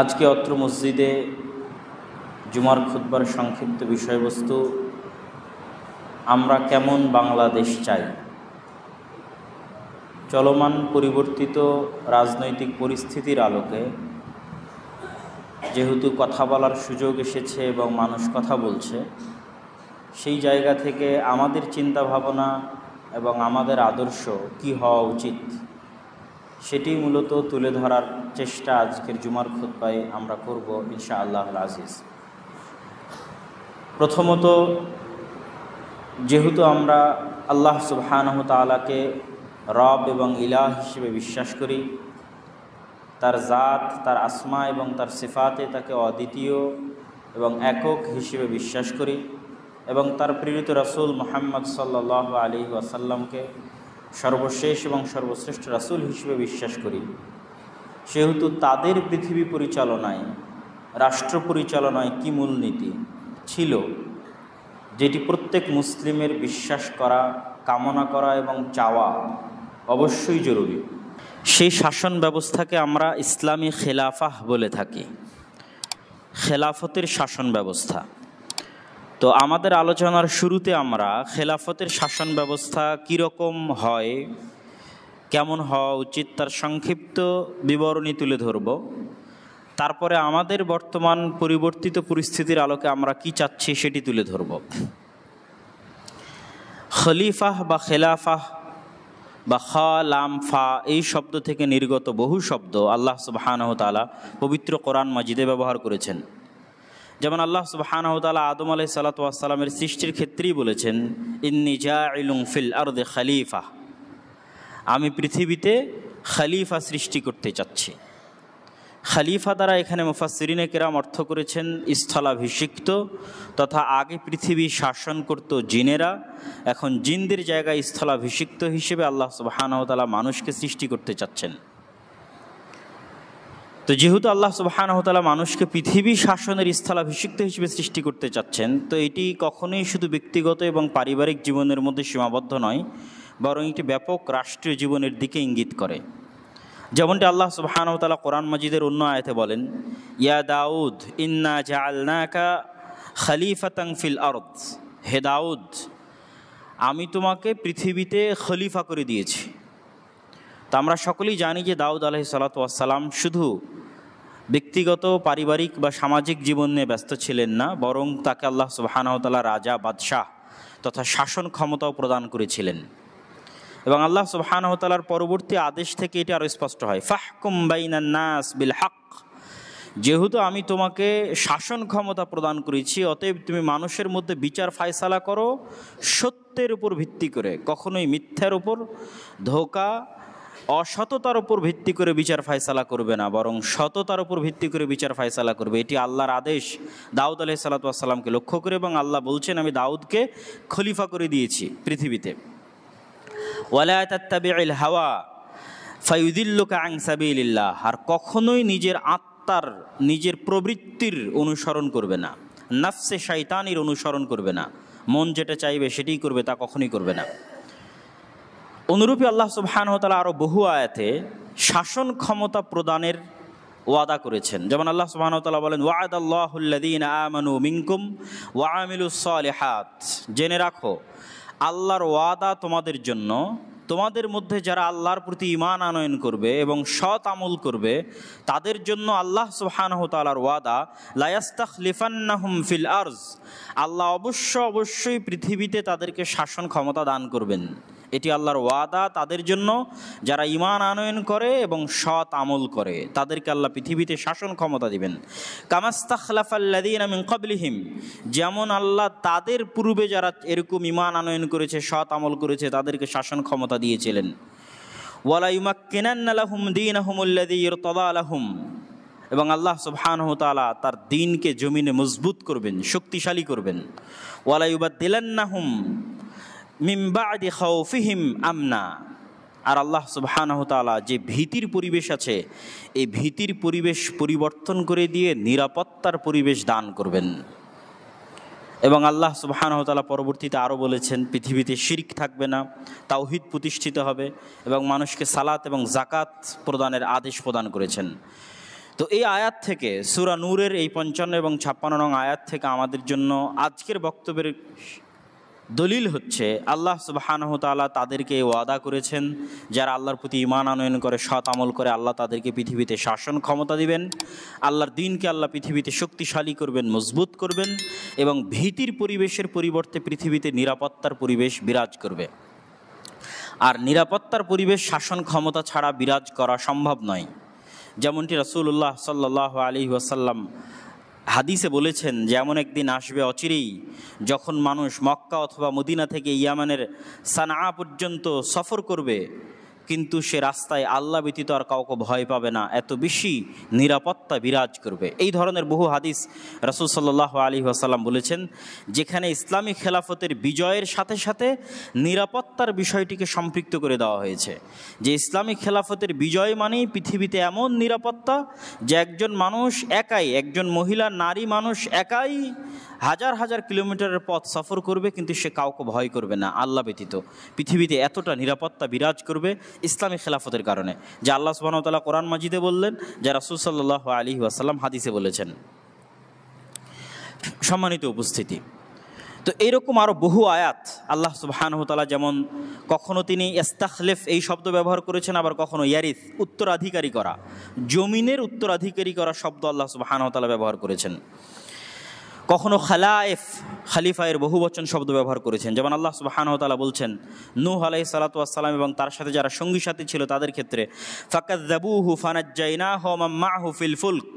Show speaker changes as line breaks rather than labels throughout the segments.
আজকে অত্র মসজিদে জুমার খুতবার সংক্ষিপ্ত বিষয়বস্তু, আমরা কেমন বাংলাদেশ চাই। চলমান পরিবর্তিত রাজনৈতিক পরিস্থিতির আলোকে যেহেতু কথা বলার সুযোগ এসেছে এবং মানুষ কথা বলছে, সেই জায়গা থেকে আমাদের চিন্তা ভাবনা এবং আমাদের আদর্শ কি হওয়া উচিত সেটি মূলত তুলে ধরার চেষ্টা আজকের জুমার খুতবায় আমরা করব ইনশাআল্লাহ আজিজ। প্রথমত, যেহেতু আমরা আল্লাহ সুবহানাহু তাআলাকে রব এবং ইলাহ হিসেবে বিশ্বাস করি, তার জাত, তার আসমা এবং তার সিফাতে তাকে অদ্বিতীয় এবং একক হিসেবে বিশ্বাস করি, এবং তার প্রেরিত রাসূল মুহাম্মদ সাল্লাল্লাহু আলাইহি ওয়াসাল্লামকে সর্বশেষ এবং সর্বশ্রেষ্ঠ রাসূল হিসেবে বিশ্বাস করি, সেহেতু তাদের পৃথিবী পরিচালনায়, রাষ্ট্র পরিচালনায় কী মূলনীতি ছিল যেটি প্রত্যেক মুসলিমের বিশ্বাস করা, কামনা করা এবং চাওয়া অবশ্যই জরুরি, সেই শাসন ব্যবস্থাকে আমরা ইসলামী খেলাফাহ বলে থাকি, খেলাফতের শাসন ব্যবস্থা। তো আমাদের আলোচনার শুরুতে আমরা খেলাফতের শাসন ব্যবস্থা কীরকম হয়, কেমন হওয়া উচিত তার সংক্ষিপ্ত বিবরণী তুলে ধরব। তারপরে আমাদের বর্তমান পরিবর্তিত পরিস্থিতির আলোকে আমরা কি চাচ্ছি সেটি তুলে ধরব। খলিফাহ বা খেলাফাহ বা লাম ফা এই শব্দ থেকে নির্গত বহু শব্দ আল্লাহ সুবহানাহু তাআলা পবিত্র কোরআন মাজিদে ব্যবহার করেছেন। যেমন আল্লাহ সুবহানাহু তাআলা আদম আলাইহিস সালাতু ওয়াস সালামের সৃষ্টির ক্ষেত্রেই বলেছেন, ইন্নী জাইলুন ফিল আরদি খলিফা, আমি পৃথিবীতে খলিফা সৃষ্টি করতে চাচ্ছি। খলিফা দ্বারা এখানে মুফাসসিরিনে কেরাম অর্থ করেছেন স্থলাভিষিক্ত, তথা আগে পৃথিবী শাসন করত জিনেরা, এখন জিনদের জায়গায় স্থলাভিষিক্ত হিসেবে আল্লাহ সুবহানাহু তাআলা মানুষকে সৃষ্টি করতে চাচ্ছেন। তো যেহেতু আল্লাহ সুবহানাহু তাআলা মানুষকে পৃথিবী শাসনের স্থলাভিষিক্ত হিসেবে সৃষ্টি করতে চাচ্ছেন, তো এটি কখনোই শুধু ব্যক্তিগত এবং পারিবারিক জীবনের মধ্যে সীমাবদ্ধ নয়, বরং এটি ব্যাপক রাষ্ট্রীয় জীবনের দিকে ইঙ্গিত করে। যেমনটি আল্লাহ সুবহানাহু তাআলা কোরআন মাজিদের অন্য আয়াতে বলেন, ইয়া দাউদ ইন্না জাআলনাকা খলিফাতান ফিল আরদ, হে দাউদ, আমি তোমাকে পৃথিবীতে খলিফা করে দিয়েছি। তা আমরা সকলেই জানি যে দাউদ আলাইহিস সালাতু ওয়াস সালাম শুধু ব্যক্তিগত, পারিবারিক বা সামাজিক জীবন নিয়ে ব্যস্ত ছিলেন না, বরং তাকে আল্লাহ সুবহানাহু তাআলা রাজা, বাদশাহ তথা শাসন ক্ষমতাও প্রদান করেছিলেন। এবং আল্লাহ সুবহানাহু তাআলার পরবর্তী আদেশ থেকে এটি আরও স্পষ্ট হয়, ফাহকুম বাইনান নাস বিল হক, যেহেতু আমি তোমাকে শাসন ক্ষমতা প্রদান করেছি, অতএব তুমি মানুষের মধ্যে বিচার ফায়সালা করো সত্যের উপর ভিত্তি করে, কখনোই মিথ্যার উপর, ধোঁকা, অসততার উপর ভিত্তি করে বিচার ফায়সালা করবে না, বরং সততার উপর ভিত্তি করে বিচার ফায়সালা করবে। এটি আল্লাহর আদেশ দাউদ আলাইহিস সালাতু ওয়াস সালামকে লক্ষ্য করে, এবং আল্লাহ বলছেন, আমি দাউদকে খলিফা করে দিয়েছি পৃথিবীতে। ওয়ালা তাত্তাবিউল হাওয়া ফায়ুদিল্লুকা আন সাবিলিল্লাহ, আর কখনোই নিজের আত্মার, নিজের প্রবৃত্তির অনুসরণ করবে না, নফসে শয়তানির অনুসরণ করবে না, মন যেটা চাইবে সেটাই করবে, তা কখনোই করবে না। অনুরূপী আল্লাহ সুবহানাহু ওয়া তাআলা আরও বহু আয়াতে শাসন ক্ষমতা প্রদানের ওয়াদা করেছেন। যেমন আল্লাহ সুবহানাহু ওয়া তাআলা বলেন, ওয়া'দাল্লাহুল্লাযীনা আমানু মিনকুম ওয়া আমিলুস সালিহাত, জেনে রাখো আল্লাহর ওয়াদা তোমাদের জন্য, তোমাদের মধ্যে যারা আল্লাহর প্রতি ঈমান আনয়ন করবে এবং সৎ আমল করবে, তাদের জন্য আল্লাহ সুবহানাহু ওয়া তাআলার ওয়াদা, লা ইস্তাখলিফান্নাহুম ফিল আরজ, আল্লাহ অবশ্যই পৃথিবীতে তাদেরকে শাসন ক্ষমতা দান করবেন। এটি আল্লাহর ওয়াদা তাদের জন্য যারা ঈমান আনয়ন করে এবং সৎ আমল করে, তাদেরকে আল্লাহ পৃথিবীতে শাসন ক্ষমতা দিবেন। কামাস্তাখলাফাল্লাযীনা মিন ক্বাবলিহিম, যেমন আল্লাহ তাদের পূর্বে যারা এরকম ঈমান আনয়ন করেছে, সৎ আমল করেছে, তাদেরকে শাসন ক্ষমতা দিয়েছিলেন। ওয়ালা ইউমাক্কিনান্না লাহুম দীনাহুমুল্লাযী ইরতাদা লাহুম, এবং আল্লাহ সুবহানাহু ওয়া তাআলা তার দ্বীনকে জমিনে মজবুত করবেন, শক্তিশালী করবেন। ওয়ালা ইউবাদদিলান্নাহুম মিন বা'দি খাউফিহিম আমনা, আর আল্লাহ সুবহানাহু ওয়া তাআলা যে ভীতির পরিবেশ আছে, এই ভীতির পরিবেশ পরিবর্তন করে দিয়ে নিরাপত্তার পরিবেশ দান করবেন। এবং আল্লাহ সুবহানাহু ওয়া তাআলা পরবর্তীতে আরও বলেছেন, পৃথিবীতে শিরক থাকবে না, তাওহীদ প্রতিষ্ঠিত হবে, এবং মানুষকে সালাত এবং যাকাত প্রদানের আদেশ প্রদান করেছেন। তো এই আয়াত থেকে, সূরা নূরের এই 55 এবং 56 নং আয়াত থেকে আমাদের জন্য আজকের বক্তব্যের দলিল হচ্ছে আল্লাহ সুবহানাহু তাআলা তাদেরকে ওয়াদা করেছেন, যারা আল্লাহর প্রতি ঈমান আনয়ন করে, সৎ আমল করে, আল্লাহ তাদেরকে পৃথিবীতে শাসন ক্ষমতা দিবেন, আল্লাহর দ্বীনকে আল্লাহ পৃথিবীতে শক্তিশালী করবেন, মজবুত করবেন, এবং ভীতির পরিবেশের পরিবর্তে পৃথিবীতে নিরাপত্তার পরিবেশ বিরাজ করবে। আর নিরাপত্তার পরিবেশ শাসন ক্ষমতা ছাড়া বিরাজ করা সম্ভব নয়। যেমনটি রাসূলুল্লাহ সাল্লাল্লাহু আলাইহি ওয়াসাল্লাম হাদিসে বলেছেন যে এমন একদিন আসবে অচিরেই যখন মানুষ মক্কা অথবা মদিনা থেকে ইয়ামানের সানআ পর্যন্ত সফর করবে, কিন্তু সে রাস্তায় আল্লাহ ব্যতীত আর কাউকে ভয় পাবে না, এত বেশি নিরাপত্তা বিরাজ করবে। এই ধরনের বহু হাদিস রাসূল সাল্লাল্লাহু আলাইহি ওয়াসাল্লাম বলেছেন, যেখানে ইসলামী খেলাফতের বিজয়ের সাথে সাথে নিরাপত্তার বিষয়টিকে সম্পৃক্ত করে দেওয়া হয়েছে। যে ইসলামী খেলাফতের বিজয় মানেই পৃথিবীতে এমন নিরাপত্তা যে একজন মানুষ একাই, একজন মহিলা নারী মানুষ একাই হাজার হাজার কিলোমিটারের পথ সফর করবে, কিন্তু সে কাউকে ভয় করবে না আল্লাহ ব্যতীত। পৃথিবীতে এতটা নিরাপত্তা বিরাজ করবে ইসলামী খেলাফতের কারণে, যা আল্লাহ সুবহানাহু ওয়া তাআলা কোরআন মাজিদে বললেন, যা রাসূল সাল্লাল্লাহু আলাইহি ওয়াসাল্লাম হাদিসে বলেছেন। সম্মানিত উপস্থিতি, তো এইরকম আরও বহু আয়াত আল্লাহ সুবহানাহু ওয়া তাআলা, যেমন কখনো তিনি ইস্তাখলিফ এই শব্দ ব্যবহার করেছেন, আবার কখনো ইয়ারিস উত্তরাধিকারী করা, জমিনের উত্তরাধিকারী করা শব্দ আল্লাহ সুবহানাহু ওয়া তাআলা ব্যবহার করেছেন। কখনো খালায়েফ খালিফায়ের বহুবচন শব্দ ব্যবহার করেছেন, যেমন আল্লাহ সুবহানাহু ওয়া তাআলা বলছেন নূহ আলাইহিস সালাতু ওয়াস সালাম এবং তার সাথে যারা সঙ্গী সাথী ছিল তাদের ক্ষেত্রে, ফাকাযযাবুহু ফানাজ্জায়নাহু ওয়া মান মা'হু ফিল ফুলক,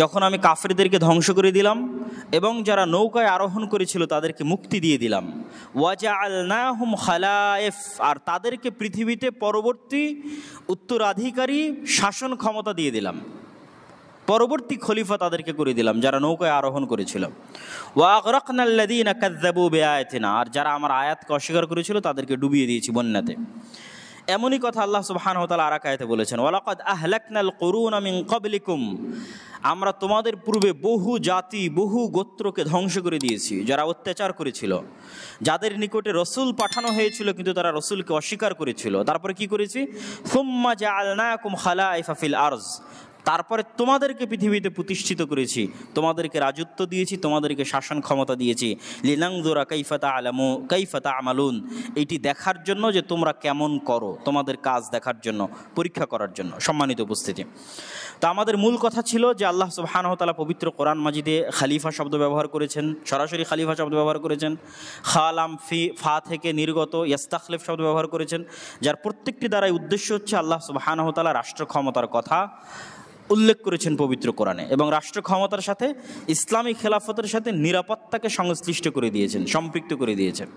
যখন আমি কাফেরদেরকে ধ্বংস করে দিলাম এবং যারা নৌকায় আরোহণ করেছিল তাদেরকে মুক্তি দিয়ে দিলাম, ওয়াজআলনাহুম খালায়েফ, আর তাদেরকে পৃথিবীতে পরবর্তী উত্তরাধিকারী শাসন ক্ষমতা দিয়ে দিলাম, পরবর্তী খলিফা তাদেরকে করে দিলাম যারা নৌকায় আরোহণ করেছিল। ওয়া আগরাকনাল্লাযীনা কাযযাবু বিআয়াতিনা, আর যারা আমার আয়াতকে অস্বীকার করেছিল তাদেরকে ডুবিয়ে দিয়েছি বন্যাতে। এমনই কথা আল্লাহ সুবহানাহু ওয়া তাআলা আরেক আয়াতে বলেছেন, ওয়ালাকাদ আহলাকনাল কুরুনা মিন ক্বাবলিকুম, আমরা তোমাদের পূর্বে বহু জাতি বহু গোত্রকে ধ্বংস করে দিয়েছি যারা অত্যাচার করেছিল, যাদের নিকটে রসুল পাঠানো হয়েছিল কিন্তু তারা রসুলকে অস্বীকার করেছিল। তারপরে কি করেছি, সুম্মা জাআলনাকুম খালাইফা ফিল আরজ, তারপরে তোমাদেরকে পৃথিবীতে প্রতিষ্ঠিত করেছি, তোমাদেরকে রাজত্ব দিয়েছি, তোমাদেরকে শাসন ক্ষমতা দিয়েছি, লিনানজুরা কাইফা তা'মালুন, এইটি দেখার জন্য যে তোমরা কেমন করো, তোমাদের কাজ দেখার জন্য, পরীক্ষা করার জন্য। সম্মানিত উপস্থিতি, তো আমাদের মূল কথা ছিল যে আল্লাহ সুবহানাহু ওয়া তাআলা পবিত্র কোরআন মাজিদে খালিফা শব্দ ব্যবহার করেছেন, সরাসরি খালিফা শব্দ ব্যবহার করেছেন, খালাম ফা থেকে নির্গত ইস্তাখলিফ শব্দ ব্যবহার করেছেন, যার প্রত্যেকটি দ্বারাই উদ্দেশ্য হচ্ছে আল্লাহ সুবহানাহু ওয়া তাআলা রাষ্ট্র ক্ষমতার কথা উল্লেখ করেছেন পবিত্র কোরআনে, এবং রাষ্ট্র ক্ষমতার সাথে ইসলামী খেলাফতের সাথে নিরাপত্তাকে সংশ্লিষ্ট করে দিয়েছেন, সম্পৃক্ত করে দিয়েছেন।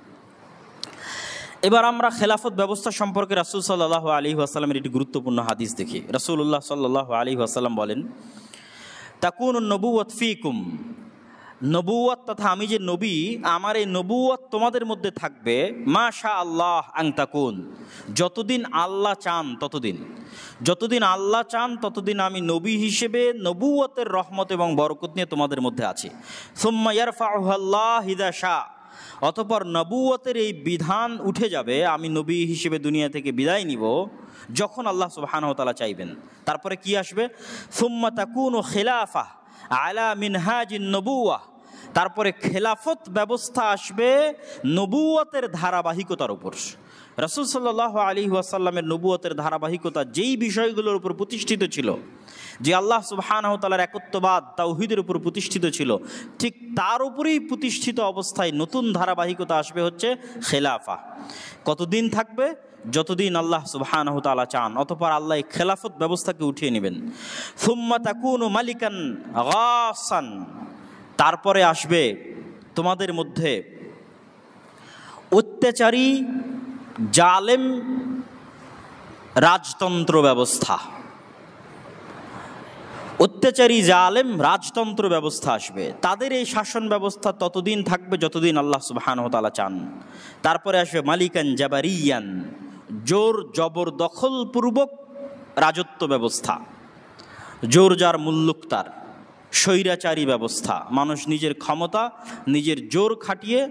এবার আমরা খেলাফত ব্যবস্থা সম্পর্কে রাসূল সাল্লাল্লাহু আলাইহি ওয়াসাল্লামের একটি গুরুত্বপূর্ণ হাদিস দেখি। রাসূলুল্লাহ সাল্লাল্লাহু আলাইহি ওয়াসাল্লাম বলেন, তাকুনুন নবুওয়াত ফীকুম, নবুওয়াত তথা আমি যে নবী, আমার এই নবুওয়াত তোমাদের মধ্যে থাকবে, মাশা আল্লাহ আন তাকুন, যতদিন আল্লাহ চান ততদিন, যতদিন আল্লাহ চান ততদিন আমি নবী হিসেবে নবুওয়াতের রহমত এবং বরকত নিয়ে তোমাদের মধ্যে আছি। সুম্মা ইয়ারফাউহু আল্লাহ ইযা শা, অতঃপর নবুওয়াতের এই বিধান উঠে যাবে, আমি নবী হিসেবে দুনিয়া থেকে বিদায় নিব যখন আল্লাহ সুবহানাহু ওয়া তাআলা চাইবেন। তারপরে কি আসবে, সুম্মা তাকুনু খিলাফা আলা মিনহাজিন নবুওয়াহ, তারপরে খেলাফত ব্যবস্থা আসবে নবুওয়াতের ধারাবাহিকতার উপর। রাসূল সাল্লাল্লাহু আলাইহি ওয়াসাল্লামের নবুওয়াতের ধারাবাহিকতা যেই বিষয়গুলোর উপর প্রতিষ্ঠিত ছিল, যে আল্লাহ সুবহানাহু ওয়া তাআলার একত্ববাদ তাওহীদের উপর প্রতিষ্ঠিত ছিল, ঠিক তার উপরেই প্রতিষ্ঠিত অবস্থায় নতুন ধারাবাহিকতা আসবে হচ্ছে খেলাফা। কতদিন থাকবে, যতদিন আল্লাহ সুবহানাহু ওয়া তাআলা চান, অতঃপর আল্লাহ এই খেলাফত ব্যবস্থাকে উঠিয়ে নেবেন। সুম্মা তাকুনু মালিকান গাসান, তারপরে আসবে তোমাদের মধ্যে অত্যাচারী জালেম রাজতন্ত্র ব্যবস্থা, অত্যাচারী জালেম রাজতন্ত্র ব্যবস্থা আসবে। তাদের এই শাসন ব্যবস্থা ততদিন থাকবে যতদিন আল্লাহ সুবহানাহু ওয়া তাআলা চান। তারপরে আসবে মালিকান জাবারিয়ান, জোর জবরদখলপূর্বক রাজত্ব ব্যবস্থা, জোর যার মুল্লুক তার, স্বৈরাচারী ব্যবস্থা। মানুষ নিজের ক্ষমতা, নিজের জোর খাটিয়ে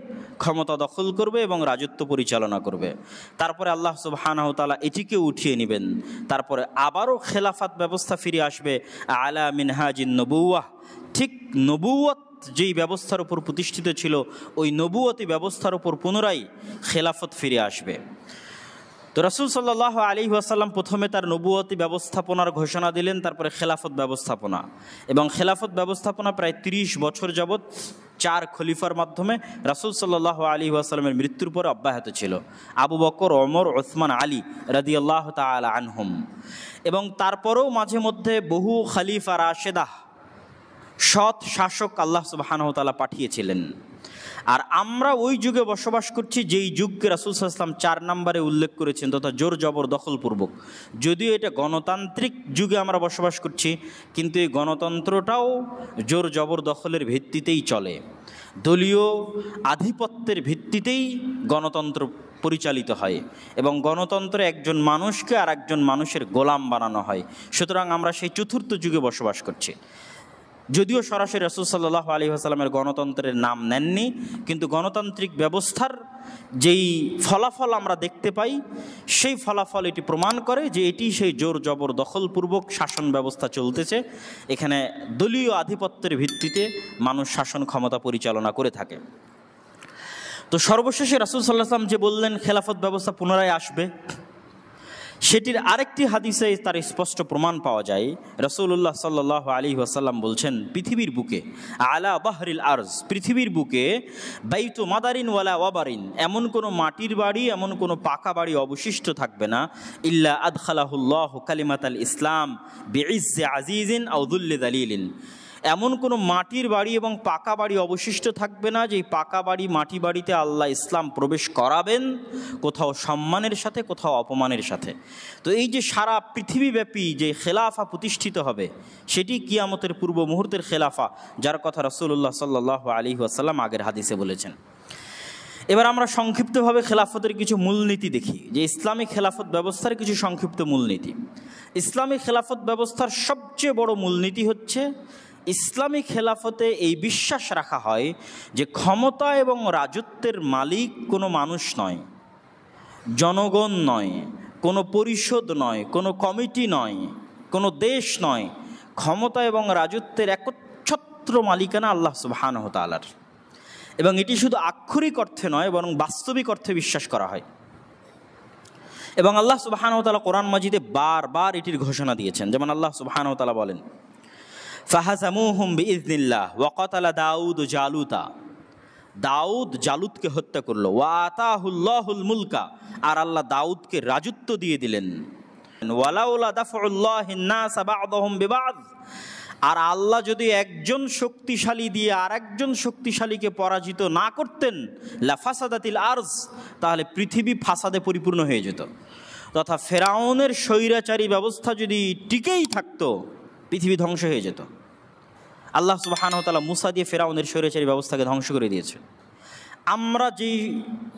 ক্ষমতা দখল করবে এবং রাজত্ব পরিচালনা করবে। তারপরে আল্লাহ সুবহানাহু ওয়া তাআলা এটিকে উঠিয়ে নেবেন। তারপরে আবারও খেলাফত ব্যবস্থা ফিরে আসবে আলা মিনহাজিন নবুওয়াহ। ঠিক নবুয়ত যেই ব্যবস্থার উপর প্রতিষ্ঠিত ছিল, ওই নবুয়তি ব্যবস্থার উপর পুনরায় খেলাফত ফিরে আসবে। তো রাসূল সাল্লাল্লাহু আলাইহি ওয়াসাল্লাম প্রথমে তার নবুয়তি ব্যবস্থাপনার ঘোষণা দিলেন, তারপরে খেলাফত ব্যবস্থাপনা। এবং খেলাফত ব্যবস্থাপনা প্রায় ৩০ বছর যাবৎ 4 খলিফার মাধ্যমে রাসূল সাল্লাল্লাহু আলাইহি ওয়াসাল্লামের মৃত্যুর পরে অব্যাহত ছিল। আবু বকর, ওমর, ওসমান, আলী রাদিয়াল্লাহু তাআলা আনহুম। এবং তারপরেও মাঝে মধ্যে বহু খলিফা রাশেদাহ, সৎ শাসক আল্লাহ সুবহানাহু ওয়া তাআলা পাঠিয়েছিলেন। আর আমরা ওই যুগে বসবাস করছি যেই যুগকে রাসূল সাল্লাল্লাহু আলাইহি ওয়াসাল্লাম 4 নম্বরে উল্লেখ করেছেন, তথা জোর জবর দখলপূর্বক। যদিও এটা গণতান্ত্রিক যুগে আমরা বসবাস করছি, কিন্তু এই গণতন্ত্রটাও জোর জবর দখলের ভিত্তিতেই চলে। দলীয় আধিপত্যের ভিত্তিতেই গণতন্ত্র পরিচালিত হয় এবং গণতন্ত্রে একজন মানুষকে আর একজন মানুষের গোলাম বানানো হয়। সুতরাং আমরা সেই চতুর্থ যুগে বসবাস করছি। যদিও সরাসরি রাসূল সাল্লাল্লাহু আলাইহি ওয়াসাল্লামের গণতন্ত্রের নাম নেননি, কিন্তু গণতান্ত্রিক ব্যবস্থার যেই ফলাফল আমরা দেখতে পাই, সেই ফলাফল এটি প্রমাণ করে যে এটি সেই জোর জবর দখলপূর্বক শাসন ব্যবস্থা চলতেছে। এখানে দলীয় আধিপত্যের ভিত্তিতে মানুষ শাসন ক্ষমতা পরিচালনা করে থাকে। তো সর্বশেষে রাসূল সাল্লাল্লাহু আলাইহি ওয়াসাল্লাম যে বললেন খেলাফত ব্যবস্থা পুনরায় আসবে, সেটির আরেকটি হাদিসে তার স্পষ্ট প্রমাণ পাওয়া যায়। রাসূলুল্লাহ সাল্লাল্লাহু আলাইহি ওয়াসাল্লাম বলছেন, পৃথিবীর বুকে আলা বাহরিল আরজ, পৃথিবীর বুকে বাইতু মাদারিন ওয়ালা ওয়াবারিন, এমন কোনো মাটির বাড়ি, এমন কোনো পাকা বাড়ি অবশিষ্ট থাকবে না, ইল্লা আদখালাহুল্লাহু কালিমাতাল ইসলাম বিইজ্জি আজিজিন আও যুল্লি যালিলিন। এমন কোনো মাটির বাড়ি এবং পাকা বাড়ি অবশিষ্ট থাকবে না যেই পাকা বাড়ি, মাটি বাড়িতে আল্লাহ ইসলাম প্রবেশ করাবেন, কোথাও সম্মানের সাথে, কোথাও অপমানের সাথে। তো এই যে সারা পৃথিবীব্যাপী যে খেলাফা প্রতিষ্ঠিত হবে, সেটি কিয়ামতের পূর্ব মুহূর্তের খেলাফা, যার কথা রাসূলুল্লাহ সাল্লাল্লাহু আলাইহি ওয়াসাল্লাম আগের হাদিসে বলেছেন। এবার আমরা সংক্ষিপ্তভাবে খেলাফতের কিছু মূলনীতি দেখি, যে ইসলামী খেলাফত ব্যবস্থার কিছু সংক্ষিপ্ত মূলনীতি। ইসলামী খেলাফত ব্যবস্থার সবচেয়ে বড় মূলনীতি হচ্ছে, ইসলামী খেলাফতে এই বিশ্বাস রাখা হয় যে ক্ষমতা এবং রাজত্বের মালিক কোনো মানুষ নয়, জনগণ নয়, কোনো পরিষদ নয়, কোনো কমিটি নয়, কোনো দেশ নয়। ক্ষমতা এবং রাজত্বের একচ্ছত্র মালিকানা আল্লাহ সুবহানাহু ওয়া তাআলার। এবং এটি শুধু আক্ষরিক অর্থে নয়, বরং বাস্তবিক অর্থে বিশ্বাস করা হয়। এবং আল্লাহ সুবহানাহু ওয়া তাআলা কোরআন মাজিদে বারবার এটির ঘোষণা দিয়েছেন। যেমন আল্লাহ সুবহানাহু ওয়া তাআলা বলেন, ফাহাজামুহুম বিইজনিল্লাহ ওয়া কাতালা দাউদ জালুতা, দাউদ জালুতকে হত্যা করলো, ওয়া আতাহুল্লাহুল মুলকা, আর আল্লাহ দাউদকে রাজত্ব দিয়ে দিলেন। ওয়ালাউলা দাফউল্লাহিন নাস বা'দহুম বিবা'দ, আর আল্লাহ যদি একজন শক্তিশালী দিয়ে আরেকজন শক্তিশালীকে পরাজিত না করতেন, লাফাসাদাতিল আরজ, তাহলে পৃথিবী ফাসাদে পরিপূর্ণ হয়ে যেত। তথা ফেরাউনের স্বৈরাচারী ব্যবস্থা যদি টিকেই থাকতো, পৃথিবী ধ্বংস হয়ে যেত। আল্লাহ সুবহানাহু ওয়া তাআলা মুসা দিয়ে ফেরাউনের স্বৈরাচারী ব্যবস্থাকে ধ্বংস করে দিয়েছে। আমরা যেই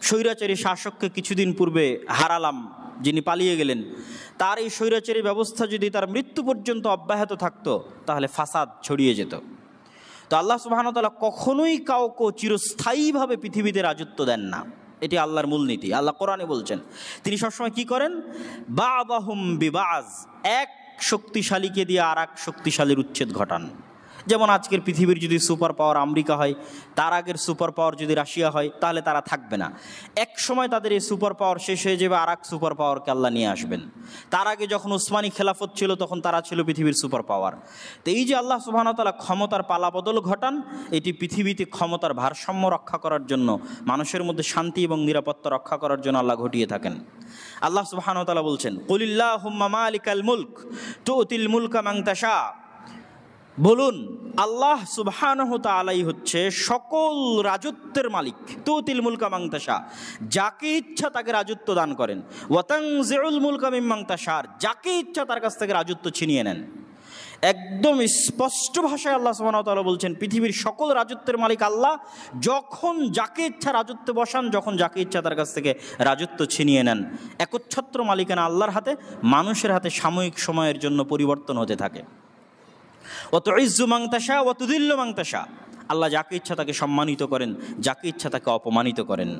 স্বৈরাচারী শাসককে কিছুদিন পূর্বে হারালাম, যিনি পালিয়ে গেলেন, তার এই স্বৈরাচারী ব্যবস্থা যদি তার মৃত্যু পর্যন্ত অব্যাহত থাকতো, তাহলে ফাসাদ ছড়িয়ে যেত। তো আল্লাহ সুবহানাহু ওয়া তাআলা কখনোই কাউকে চিরস্থায়ীভাবে পৃথিবীতে রাজত্ব দেন না। এটি আল্লাহর মূলনীতি। আল্লাহ কোরআনে বলছেন, তিনি সবসময় কি করেন, বা'দাহুম বিবা'জ, এক শক্তিশালীকে দিয়ে আর এক শক্তিশালীর উচ্ছেদ ঘটান। যেমন আজকের পৃথিবীর যদি সুপার পাওয়ার আমেরিকা হয়, তার আগের সুপার পাওয়ার যদি রাশিয়া হয়, তাহলে তারা থাকবে না। এক সময় তাদের এই সুপার পাওয়ার শেষ হয়ে যাবে, আর এক সুপার পাওয়ারকে আল্লাহ নিয়ে আসবেন। তার আগে যখন উসমানী খেলাফত ছিল, তখন তারা ছিল পৃথিবীর সুপার পাওয়ার। তো এই যে আল্লাহ সুবহানাহু ওয়া তাআলা ক্ষমতার পালাবদল ঘটান, এটি পৃথিবীতে ক্ষমতার ভারসাম্য রক্ষা করার জন্য, মানুষের মধ্যে শান্তি এবং নিরাপত্তা রক্ষা করার জন্য আল্লাহ ঘটিয়ে থাকেন। আল্লাহ সুবহানাহু ওয়া তাআলা বলছেন, কুলিল্লাহুম্মা মালিকাল মুলক তুতিল মুলকা মান তাশা, বলুন আল্লাহ সুবহানাহু ওয়া তাআলাই হচ্ছে সকল রাজত্বের মালিক। তুতিল মুলকা মান তাশা, যাকে ইচ্ছা তাকে রাজত্ব দান করেন। ওয়া তানজিউল মুলকা মিম্মান তাশা, যাকে ইচ্ছা তার কাছ থেকে রাজত্ব ছিনিয়ে নেন। একদম স্পষ্ট ভাষায় আল্লাহ সুবহানাহু ওয়া তাআলা বলছেন, পৃথিবীর সকল রাজত্বের মালিক আল্লাহ। যখন যাকে ইচ্ছা রাজত্বে বসান, যখন যাকে ইচ্ছা তার কাছ থেকে রাজত্ব ছিনিয়ে নেন। একচ্ছত্র মালিকানা আল্লাহর হাতে, মানুষের হাতে সাময়িক সময়ের জন্য পরিবর্তন হতে থাকে। ওয়া তুইজ্জু মান তাশা ওয়া তুযিল্লু মান তাশা, আল্লাহ যাকে ইচ্ছা তাকে সম্মানিত করেন, যাকে ইচ্ছা তাকে অপমানিত করেন।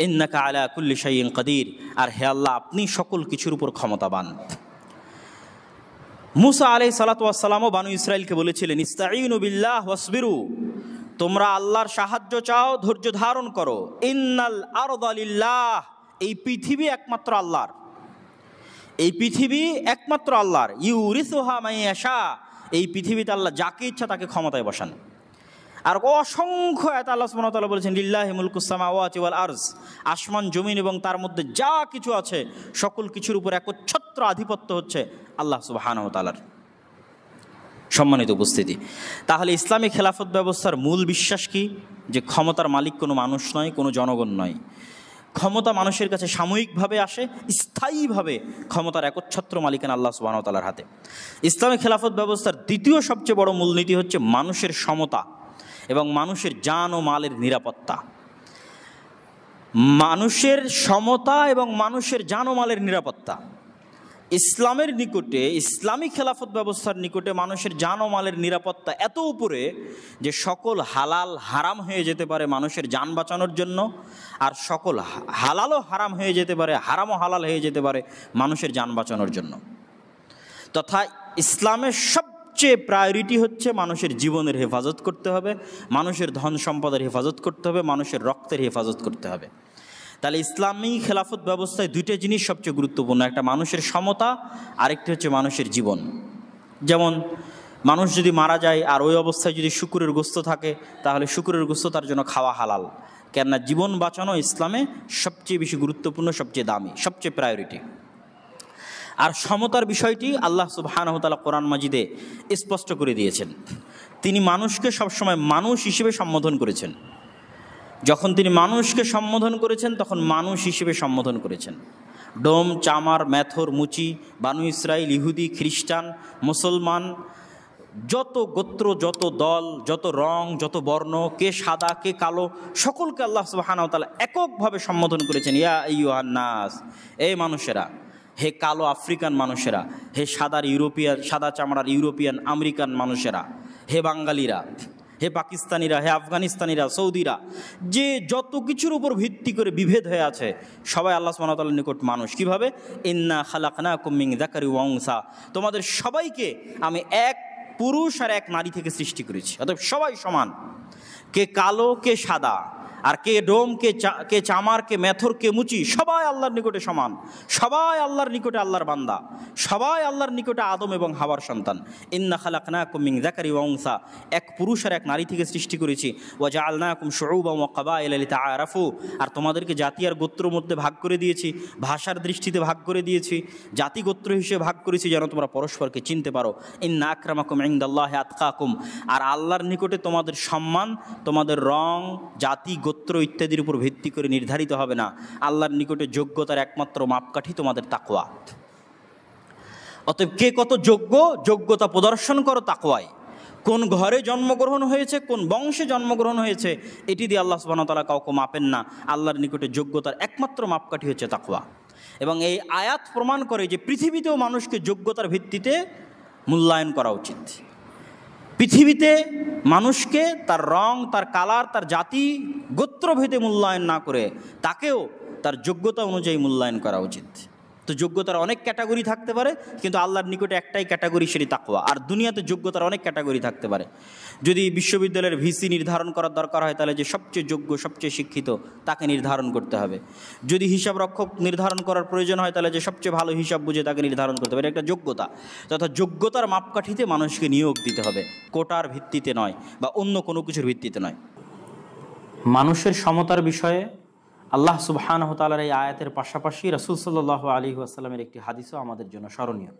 ইন্নাকা আলা কুল্লি শাইইন কাদির, আর হে আল্লাহ আপনি সকল কিছুর উপর ক্ষমতাবান। মুসা আলাইহিস সালাতু ওয়াস সালামও বানু ইসরাইলকে বলেছিলেন, ইস্তাঈনু বিল্লাহ ওয়াসবিরু, তোমরা আল্লাহর সাহায্য চাও, ধৈর্য ধারণ করো। ইন্নাল আরদা লিল্লাহ, এই পৃথিবী একমাত্র আল্লাহর, এই পৃথিবী একমাত্র আল্লাহর। ইউরিসুহা মান ইয়াশা, এই পৃথিবীতে আল্লাহ যাকে ইচ্ছা তাকে ক্ষমতায় বসান। আর অসংখ্য আয়াত আল্লাহ সুবহানাহু ওয়া তাআলা বলেছেন, লিল্লাহি মুলকুস সামাওয়াতি ওয়াল আরজ, আসমান জমিন এবং তার মধ্যে যা কিছু আছে সকল কিছুর উপর একচ্ছত্র আধিপত্য হচ্ছে আল্লাহ সুবহানাহু ওয়া তাআলার। সম্মানিত উপস্থিতি, তাহলে ইসলামী খেলাফত ব্যবস্থার মূল বিশ্বাস কি? যে ক্ষমতার মালিক কোনো মানুষ নয়, কোনো জনগণ নয়। ক্ষমতা মানুষের কাছে সাময়িকভাবে আসে, স্থায়ীভাবে ক্ষমতার একচ্ছত্র মালিকানা আল্লাহ সুবহানাহু ওয়া তাআলার হাতে। ইসলামী খেলাফত ব্যবস্থার দ্বিতীয় সবচেয়ে বড় মূলনীতি হচ্ছে মানুষের সমতা এবং মানুষের জান ও মালের নিরাপত্তা। মানুষের সমতা এবং মানুষের জান ও মালের নিরাপত্তা ইসলামের নিকটে, ইসলামী খেলাফত ব্যবস্থার নিকটে মানুষের জান ও মালের নিরাপত্তা এত উপরে যে সকল হালাল হারাম হয়ে যেতে পারে মানুষের জান বাঁচানোর জন্য, আর সকল হালালও হারাম হয়ে যেতে পারে, হারামও হালাল হয়ে যেতে পারে মানুষের জান বাঁচানোর জন্য। তথা ইসলামের সবচেয়ে প্রায়োরিটি হচ্ছে মানুষের জীবনের হেফাজত করতে হবে, মানুষের ধন সম্পদের হেফাজত করতে হবে, মানুষের রক্তের হেফাজত করতে হবে। তাহলে ইসলামী খেলাফত ব্যবস্থায় দুইটা জিনিস সবচেয়ে গুরুত্বপূর্ণ, একটা মানুষের সমতা, আরেকটি হচ্ছে মানুষের জীবন। যেমন মানুষ যদি মারা যায় আর ওই অবস্থায় যদি শুকুরের গোস্ত থাকে, তাহলে শুকুরের গোস্ত তার জন্য খাওয়া হালাল। কেননা জীবন বাঁচানো ইসলামে সবচেয়ে বেশি গুরুত্বপূর্ণ, সবচেয়ে দামি, সবচেয়ে প্রায়োরিটি। আর সমতার বিষয়টি আল্লাহ সুবহানাহু ওয়া তাআলা কোরআন মাজিদে স্পষ্ট করে দিয়েছেন। তিনি মানুষকে সবসময় মানুষ হিসেবে সম্বোধন করেছেন। যখন তিনি মানুষকে সম্বোধন করেছেন তখন মানুষ হিসেবে সম্বোধন করেছেন। ডোম, চামার, মেথর, মুচি, বানু ইসরাইল, ইহুদি, খ্রিস্টান, মুসলমান, যত গোত্র, যত দল, যত রং, যত বর্ণ, কে সাদা কে কালো, সকলকে আল্লাহ সুবহানাহু ওয়া তাআলা এককভাবে সম্বোধন করেছেন। ইয়া আইয়ুহান নাস, এই মানুষেরা, হে কালো আফ্রিকান মানুষেরা, হে সাদা চামড়ার ইউরোপিয়ান আমেরিকান মানুষেরা, হে বাঙালিরা, হে পাকিস্তানিরা, হে আফগানিস্তানিরা, সৌদিরা, যে যত কিছুর উপর ভিত্তি করে বিভেদ হয়ে আছে সবাই আল্লাহ সুবহানাহু ওয়া তাআলার নিকট মানুষ। কিভাবে? ইন্না খালাকনাকুম মিন যাকারি ওয়া উনসা, তোমাদের সবাইকে আমি এক পুরুষ আর এক নারী থেকে সৃষ্টি করেছি, অতএব সবাই সমান। কে কালো কে সাদা, আর কে ডোম কে চামার, কে মেথর, কে মুচি, সবাই আল্লাহর নিকটে সমান, সবাই আল্লাহর নিকটে আল্লাহর বান্দা, সবাই আল্লাহর নিকটে আদম এবং হাওয়ার সন্তান। ইন্না খালাকনাকুম মিন যাকারি ওয়া উনসা, এক পুরুষ আর এক নারী থেকে সৃষ্টি করেছি। ওয়া জাআলনাকুম শুউবান ওয়া ক্বাবাইলা লিতাআরাফু, আর তোমাদেরকে জাতি আর গোত্রের মধ্যে ভাগ করে দিয়েছি, ভাষার দৃষ্টিতে ভাগ করে দিয়েছি, জাতি গোত্র হিসেবে ভাগ করেছি যেন তোমরা পরস্পরকে চিনতে পারো। ইন্না আকরামাকুম ইনদাল্লাহি আতকাকুম, আর আল্লাহর নিকটে তোমাদের সম্মান তোমাদের রং, জাতি, গোত্র ইত্যাদির উপর ভিত্তি করে নির্ধারিত হবে না। আল্লাহর নিকটে যোগ্যতার একমাত্র মাপকাঠি তোমাদের তাকওয়া। অতএব কে কত যোগ্য, যোগ্যতা প্রদর্শন করো তাকওয়ায়। কোন ঘরে জন্মগ্রহণ হয়েছে, কোন বংশে জন্মগ্রহণ হয়েছে, এটি দিয়ে আল্লাহ সুবহানাহু ওয়া তাআলা কাউকে মাপেন না। আল্লাহর নিকটে যোগ্যতার একমাত্র মাপকাঠি হচ্ছে তাকওয়া। এবং এই আয়াত প্রমাণ করে যে পৃথিবীতেও মানুষকে যোগ্যতার ভিত্তিতে মূল্যায়ন করা উচিত। পৃথিবীতে মানুষকে তার রং, তার কালার, তার জাতি, গোত্রভেদে মূল্যায়ন না করে তাকেও তার যোগ্যতা অনুযায়ী মূল্যায়ন করা উচিত। তো যোগ্যতার অনেক ক্যাটাগরি থাকতে পারে, কিন্তু আল্লাহর নিকটে একটাই ক্যাটাগরি, সেটি তাকওয়া। আর দুনিয়াতে যোগ্যতার অনেক ক্যাটাগরি থাকতে পারে। যদি বিশ্ববিদ্যালয়ের ভিসি নির্ধারণ করার দরকার হয়, তাহলে যে সবচেয়ে যোগ্য, সবচেয়ে শিক্ষিত তাকে নির্ধারণ করতে হবে। যদি হিসাব রক্ষক নির্ধারণ করার প্রয়োজন হয়, তাহলে যে সবচেয়ে ভালো হিসাব বুঝে তাকে নির্ধারণ করতে হবে। এটা একটা যোগ্যতা। তথা যোগ্যতার মাপকাঠিতে মানুষকে নিয়োগ দিতে হবে, কোটার ভিত্তিতে নয় বা অন্য কোনো কিছুর ভিত্তিতে নয়। মানুষের সমতার বিষয়ে আল্লাহ সুবহানাহু ওয়া তাআলার এই আয়াতের পাশাপাশি রাসূল সাল্লাল্লাহু আলাইহি ওয়াসাল্লামের একটি হাদিসও আমাদের জন্য স্মরণীয়।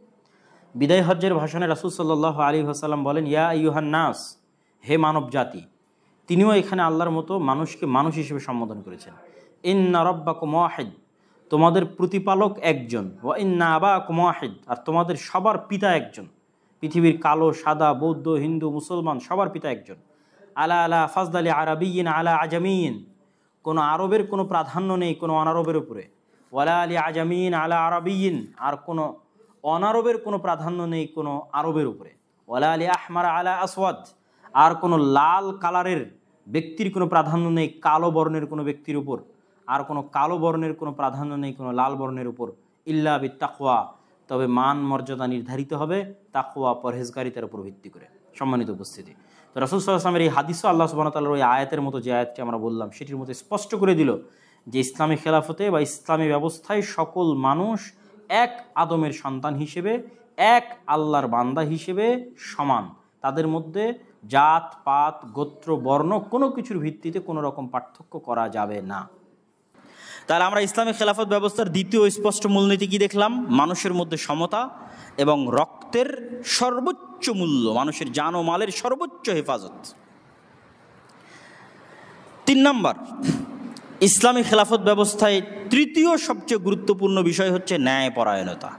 বিদায় হজ্জের ভাষণে রাসূল সাল্লাল্লাহু আলাইহি ওয়াসাল্লাম বলেন, ইয়া আইয়ুহান নাস, হে মানব জাতি। তিনিও এখানে আল্লাহর মতো মানুষকে মানুষ হিসেবে সম্বোধন করেছেন। ইন্না রাব্বাকুম ওয়াহিদ, তোমাদের প্রতিপালক একজন। ওয়া ইন্না আবাকুম ওয়াহিদ, আর তোমাদের সবার পিতা একজন। পৃথিবীর কালো সাদা, বৌদ্ধ, হিন্দু, মুসলমান সবার পিতা একজন। আলা আলা ফাজদালি আরাবিয়িন আলা আজামিয়িন, কোনো আরবের কোনো প্রাধান্য নেই কোনো অনারবের উপরে। ওয়ালা আলি আজামিন আলা আরাবিয়িন, আর কোনো অনারবের কোনো প্রাধান্য নেই কোনো আরবের উপরে। ওয়ালা লি আহমার আলা আসওয়াদ, আর কোনো লাল কালারের ব্যক্তির কোনো প্রাধান্য নেই কালো বর্ণের কোনো ব্যক্তির উপর, আর কোনো কালো বর্ণের কোনো প্রাধান্য নেই কোনো লাল বর্ণের উপর, ইল্লা বিত তাকওয়া, তবে মান মর্যাদা নির্ধারিত হবে তাকওয়া পরহেজগারিতার উপর ভিত্তি করে। সম্মানিত উপস্থিতি, তো রাসূল সাল্লাল্লাহু আলাইহি ওয়াসাল্লামের এই হাদিসও আল্লাহ সুবহানাহু ওয়া তাআলার ওই আয়াতের মতো, যে আয়াতটি আমরা বললাম সেটির মতো স্পষ্ট করে দিল যে ইসলামী খেলাফতে বা ইসলামী ব্যবস্থায় সকল মানুষ এক আদমের সন্তান হিসেবে, এক আল্লাহর বান্দা হিসেবে সমান। তাদের মধ্যে জাত পাত গোত্র বর্ণ কোনো কিছুর ভিত্তিতে কোনো রকম পার্থক্য করা যাবে না। তাহলে আমরা ইসলামী খেলাফত ব্যবস্থার দ্বিতীয় স্পষ্ট মূলনীতি কি দেখলাম? মানুষের মধ্যে সমতা এবং রক্তের সর্বোচ্চ মূল্য, মানুষের জান ও মালের সর্বোচ্চ হেফাজত। 3 নম্বর, ইসলামী খেলাফত ব্যবস্থায় তৃতীয় সবচেয়ে গুরুত্বপূর্ণ বিষয় হচ্ছে ন্যায়পরায়ণতা।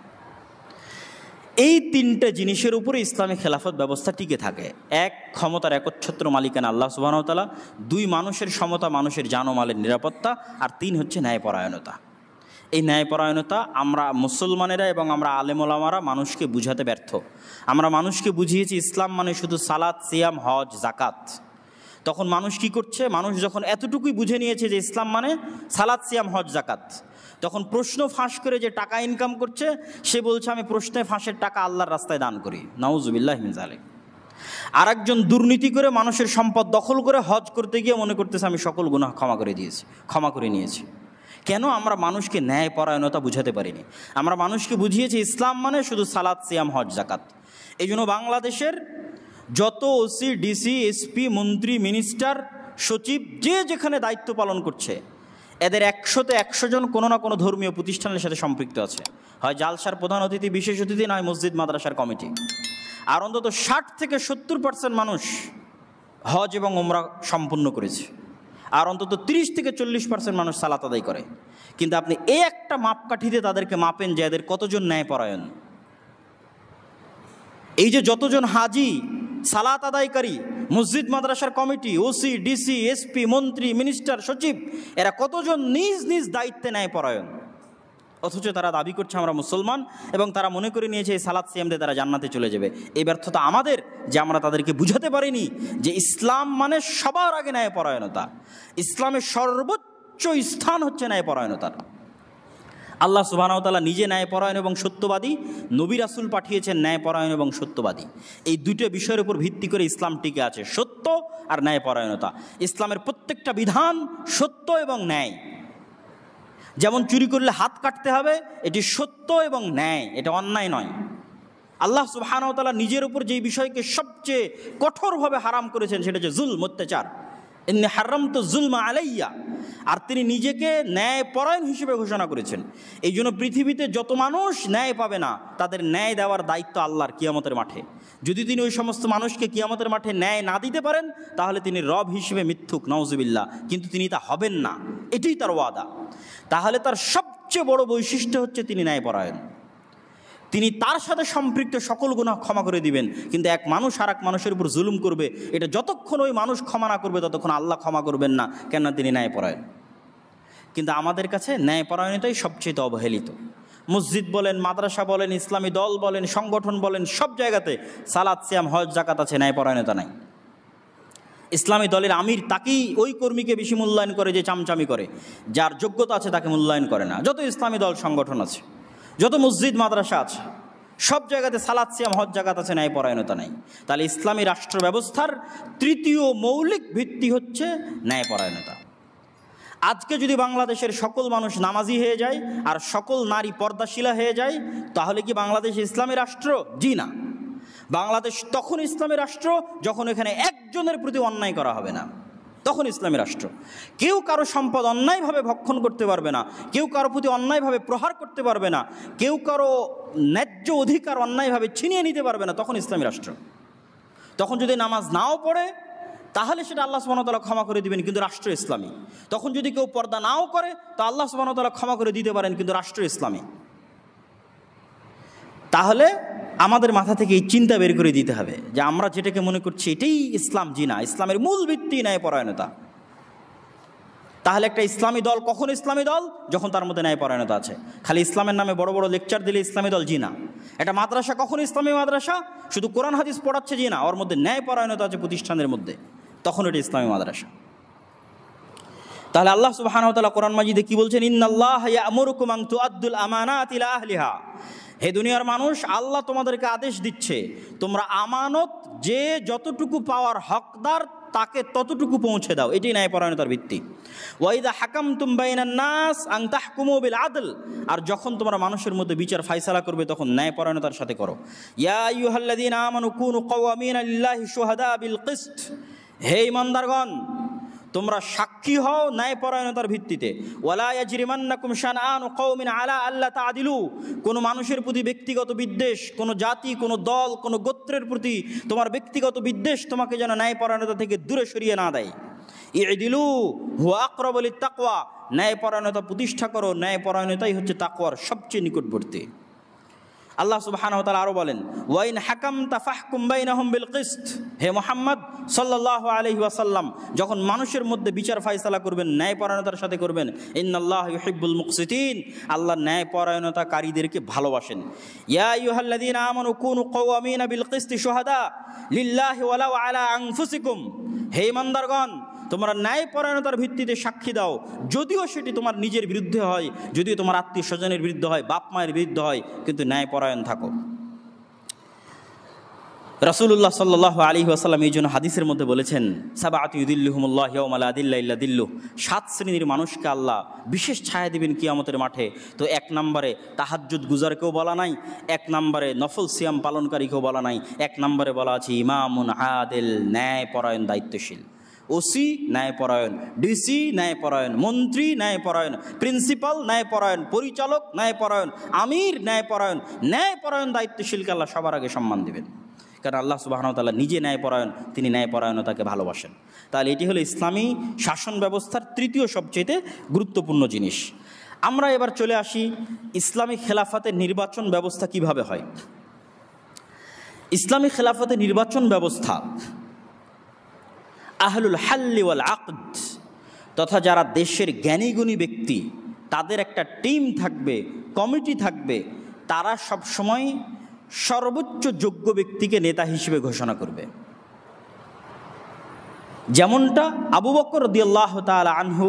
এই 3টে জিনিসের উপরে ইসলামী খেলাফত ব্যবস্থা টিকে থাকে। 1, ক্ষমতার একচ্ছত্র মালিকানা আল্লাহ সুবহানাহু ওয়া তাআলা। 2, মানুষের সমতা, মানুষের জান ও মালের নিরাপত্তা। আর 3 হচ্ছে ন্যায়পরায়ণতা। এই ন্যায়পরায়ণতা আমরা মুসলমানেরা এবং আমরা আলেম ওলামারা মানুষকে বুঝাতে ব্যর্থ। আমরা মানুষকে বুঝিয়েছি ইসলাম মানে শুধু সালাত, সিয়াম, হজ, জাকাত। তখন মানুষ কি করছে? মানুষ যখন এতটুকুই বুঝে নিয়েছে যে ইসলাম মানে সালাত, সিয়াম, হজ, জাকাত, তখন প্রশ্ন ফাঁস করে যে টাকা ইনকাম করছে সে বলছে আমি প্রশ্নে ফাঁসের টাকা আল্লাহর রাস্তায় দান করি। নাউজুবিল্লাহি মিন যালিক। আর একজন দুর্নীতি করে মানুষের সম্পদ দখল করে হজ করতে গিয়ে মনে করতেছে আমি সকল গুনাহ ক্ষমা করে নিয়েছি। কেন? আমরা মানুষকে ন্যায়পরায়ণতা বুঝাতে পারিনি। আমরা মানুষকে বুঝিয়েছি ইসলাম মানে শুধু সালাত, সিয়াম, হজ, জাকাত। এই জন্য বাংলাদেশের যত ওসি, ডিসি, এসপি, মন্ত্রী, মিনিস্টার, সচিব যে যেখানে দায়িত্ব পালন করছে, এদের 100তে 100 জন কোনো না কোনো ধর্মীয় প্রতিষ্ঠানের সাথে সম্পৃক্ত আছে। হয় জালসার প্রধান অতিথি, বিশেষ অতিথি, নয় মসজিদ মাদ্রাসার কমিটি। আর অন্তত 60 থেকে 70% মানুষ হজ এবং উমরা সম্পূর্ণ করেছে। আর অন্তত 30 থেকে 40% মানুষ সালাত আদায় করে। কিন্তু আপনি এই একটা মাপকাঠিতে তাদেরকে মাপেন যে এদের কতজন ন্যায়পরায়ণ। এই যে যতজন হাজি, সালাত আদায়কারী, মসজিদ মাদ্রাসার কমিটি, ওসি, ডিসি, এসপি, মন্ত্রী, মিনিস্টার, সচিব, এরা কতজন নিজ নিজ দায়িত্বে ন্যায়পরায়ণ। অথচ তারা দাবি করছে আমরা মুসলমান এবং তারা মনে করে নিয়েছে এই সালাত সিয়াম দিয়ে তারা জান্নাতে চলে যাবে। এই ব্যর্থতা আমাদের যে আমরা তাদেরকে বুঝাতে পারিনি যে ইসলাম মানে সবার আগে ন্যায়পরায়ণতা। ইসলামের সর্বোচ্চ স্থান হচ্ছে ন্যায়পরায়ণতার। আল্লাহ সুবহানাহু ওয়া তাআলা নিজে ন্যায়পরায়ণ এবং সত্যবাদী, নবী রাসূল পাঠিয়েছেন ন্যায়পরায়ণ এবং সত্যবাদী। এই দুটো বিষয়ের উপর ভিত্তি করে ইসলাম টিকে আছে, সত্য আর ন্যায়পরায়ণতা। ইসলামের প্রত্যেকটা বিধান সত্য এবং ন্যায়। যেমন চুরি করলে হাত কাটতে হবে, এটি সত্য এবং ন্যায়, এটা অন্যায় নয়। আল্লাহ সুবহানাহু ওয়া তাআলা নিজের উপর যেই বিষয়কে সবচেয়ে কঠোরভাবে হারাম করেছেন সেটা হচ্ছে জুলম, অত্যাচার। ইন্নী হারামতু যুলমা আলাইয়া। আর তিনি নিজেকে ন্যায়পরায়ণ হিসেবে ঘোষণা করেছেন। এই জন্য পৃথিবীতে যত মানুষ ন্যায় পাবে না তাদের ন্যায় দেওয়ার দায়িত্ব আল্লাহর কিয়ামতের মাঠে। যদি তিনি ওই সমস্ত মানুষকে কিয়ামতের মাঠে ন্যায় না দিতে পারেন তাহলে তিনি রব হিসেবে মিথ্যুক, নাউজুবিল্লাহ। কিন্তু তিনি তা হবেন না, এটাই তার ওয়াদা। তাহলে তার সবচেয়ে বড় বৈশিষ্ট্য হচ্ছে তিনি ন্যায়পরায়ণ। তিনি তার সাথে সম্পৃক্ত সকল গুনাহ ক্ষমা করে দিবেন। কিন্তু এক মানুষ আর এক মানুষের উপর জুলুম করবে, এটা যতক্ষণ ওই মানুষ ক্ষমা না করবে ততক্ষণ আল্লাহ ক্ষমা করবেন না, কেননা তিনি ন্যায়পরায়ণ। কিন্তু আমাদের কাছে ন্যায়পরায়ণতাই সবচেয়ে অবহেলিত। মসজিদ বলেন, মাদ্রাসা বলেন, ইসলামী দল বলেন, সংগঠন বলেন, সব জায়গাতে সালাত, সিয়াম, হজ, জাকাত আছে, ন্যায়পরায়ণতা নাই। ইসলামী দলের আমির তাকেই, ওই কর্মীকে বেশি মূল্যায়ন করে যে চামচামি করে, যার যোগ্যতা আছে তাকে মূল্যায়ন করে না। যত ইসলামী দল সংগঠন আছে, যত মসজিদ মাদ্রাসা আছে, সব জায়গাতে সালাত, সিয়াম, হজ, জাকাত আছে, ন্যায়পরায়ণতা নাই। তাহলে ইসলামী রাষ্ট্র ব্যবস্থার তৃতীয় মৌলিক ভিত্তি হচ্ছে ন্যায়পরায়ণতা। আজকে যদি বাংলাদেশের সকল মানুষ নামাজি হয়ে যায় আর সকল নারী পর্দাশীলা হয়ে যায় তাহলে কি বাংলাদেশ ইসলামী রাষ্ট্র? জি না। বাংলাদেশ তখন ইসলামী রাষ্ট্র যখন এখানে একজনের প্রতি অন্যায় করা হবে না, তখন ইসলামী রাষ্ট্র। কেউ কারো সম্পদ অন্যায়ভাবে ভক্ষণ করতে পারবে না, কেউ কারো প্রতি অন্যায়ভাবে প্রহার করতে পারবে না, কেউ কারো ন্যায্য অধিকার অন্যায়ভাবে ছিনিয়ে নিতে পারবে না, তখন ইসলামী রাষ্ট্র। তখন যদি নামাজ নাও পড়ে তাহলে সেটা আল্লাহ সুবহানাহু ওয়া তাআলা ক্ষমা করে দিবেন, কিন্তু রাষ্ট্র ইসলামী। তখন যদি কেউ পর্দা নাও করে তা আল্লাহ সুবহানাহু ওয়া তাআলা ক্ষমা করে দিতে পারেন, কিন্তু রাষ্ট্র ইসলামী। তাহলে আমাদের মাথা থেকে এই চিন্তা বের করে দিতে হবে যে আমরা যেটাকে মনে করছি এটাই ইসলাম, জি না। ইসলামের মূল ভিত্তি ন্যায়পরায়ণতা। তাহলে একটা ইসলামী দল কখন ইসলামী দল? যখন তার মধ্যে ন্যায়পরায়ণতা আছে। খালি ইসলামের নামে বড় বড় লেকচার দিলে ইসলামী দল জি না। একটা মাদ্রাসা কখন ইসলামী মাদ্রাসা? শুধু কোরআন হাদিস পড়াচ্ছে জি না, ওর মধ্যে ন্যায়পরায়ণতা আছে প্রতিষ্ঠানের মধ্যে, তখন এটা ইসলামী মাদ্রাসা। তাহলে আল্লাহ সুবহানাহু ওয়া তাআলা কোরআন মাজিদে কি বলছেন? ইন্নাল্লাহা ইয়া'মুরুকুম আন তুআদ্দুল আমানাতি ইলা আহলিহা। হে দুনিয়ার মানুষ, আল্লাহ তোমাদেরকে আদেশ দিচ্ছে তোমরা আমানত যে যতটুকু পাওয়ার হকদার তাকে ততটুকু পৌঁছে দাও। এটাই ন্যায়পরায়ণতার ভিত্তি। ওয়াইদা হাকামতুম বাইনান নাস আন তাহকুমু বিল আদল। আর যখন তোমরা মানুষের মধ্যে বিচার ফায়সালা করবে তখন ন্যায়পরায়ণতার সাথে করো। ইয়া আইয়ুহাল্লাযীনা আমানু কুনু কাওয়ামিনা লিল্লাহি শুহাদা বিল কিসত। হে ঈমানদারগণ, তোমরা সাক্ষী হও ন্যায়পরায়ণতার ভিত্তিতে। ওয়ালা ইয়াজরিমান্নাকুম শানআনু কওমিন আলা আল্লা তা'দিলু। কোনো মানুষের প্রতি ব্যক্তিগত বিদ্বেষ, কোনো জাতি, কোনো দল, কোনো গোত্রের প্রতি তোমার ব্যক্তিগত বিদ্বেষ তোমাকে যেন ন্যায়পরায়ণতা থেকে দূরে সরিয়ে না দেয়। ই'দিলু হুয়া আকরাবু লিত-তাকওয়া। ন্যায়পরায়ণতা প্রতিষ্ঠা করো, ন্যায়পরায়ণতাই হচ্ছে তাকওয়ার সবচেয়ে নিকটবর্তী। আল্লাহ সুবহানাহু ওয়া তাআলা আরো বলেন, ওয়াইন হাকামতা ফাহকুম বাইনাহুম বিল কিসত। হে মুহাম্মদ সাল্লাল্লাহু আলাইহি ওয়াসাল্লাম, যখন মানুষের মধ্যে বিচার ফায়সালা করবেন ন্যায়পরায়ণতার সাথে করবেন। ইন্নাল্লাহা ইউহিব্বুল মুকসিতিন। আল্লাহ ন্যায়পরায়ণতাকারীদেরকে ভালোবাসেন। ইয়া আইয়ুহাল্লাযীনা আমানু কুনু কাওয়ামিনা বিল কিসতি শুহাদা লিল্লাহি ওয়ালাউ আলা আনফুসিকুম। হে ঈমানদারগণ, তোমরা ন্যায়পরায়ণতার ভিত্তিতে সাক্ষী দাও, যদিও সেটি তোমার নিজের বিরুদ্ধে হয়, যদিও তোমার আত্মীয় স্বজনের বিরুদ্ধে হয়, বাপ মায়ের বিরুদ্ধে হয়, কিন্তু ন্যায়পরায়ণ থাকো। রাসূলুল্লাহ সাল্লাল্লাহু আলাইহি ওয়াসাল্লাম এই জন্য হাদিসের মধ্যে বলেছেন, সাবআতু ইউদিল্লুহুমুল্লাহু ইয়াওমা লা দিল্লা ইল্লা দিল্লুহ। 7 শ্রেণীর মানুষকে আল্লাহ বিশেষ ছায়া দিবেন কিয়ামতের মাঠে। তো 1 নম্বরে তাহাজ্জুদ গুজারকেও বলা নাই, 1 নম্বরে নফল সিয়াম পালনকারীকেও বলা নাই, 1 নম্বরে বলা আছে ইমামুন আদিল, ন্যায়পরায়ণ দায়িত্বশীল। ওসি ন্যায়পরায়ণ, ডিসি ন্যায়পরায়ণ, মন্ত্রী ন্যায়পরায়ণ, প্রিন্সিপাল ন্যায়পরায়ণ, পরিচালক ন্যায়পরায়ণ, আমির ন্যায়পরায়ণ। ন্যায়পরায়ণ দায়িত্বশীলকে আল্লাহ সবার আগে সম্মান দিবেন, কারণ আল্লাহ সুবহানাহু ওয়া তাআলা নিজে ন্যায়পরায়ণ, তিনি ন্যায়পরায়ণতাকে ভালোবাসেন। তাহলে এটি হলো ইসলামী শাসন ব্যবস্থার তৃতীয় সবচেয়ে গুরুত্বপূর্ণ জিনিস। আমরা এবার চলে আসি ইসলামী খেলাফতের নির্বাচন ব্যবস্থা কিভাবে হয়। ইসলামী খেলাফতের নির্বাচন ব্যবস্থা আহলুল হাল্লি ওয়াল আকদ তথা যারা দেশের জ্ঞানীগুণী ব্যক্তি, তাদের একটা টিম থাকবে, কমিটি থাকবে, তারা সবসময় সর্বোচ্চ যোগ্য ব্যক্তিকে নেতা হিসেবে ঘোষণা করবে। যেমনটা আবু বকর রাদিয়াল্লাহু তাআলা আনহু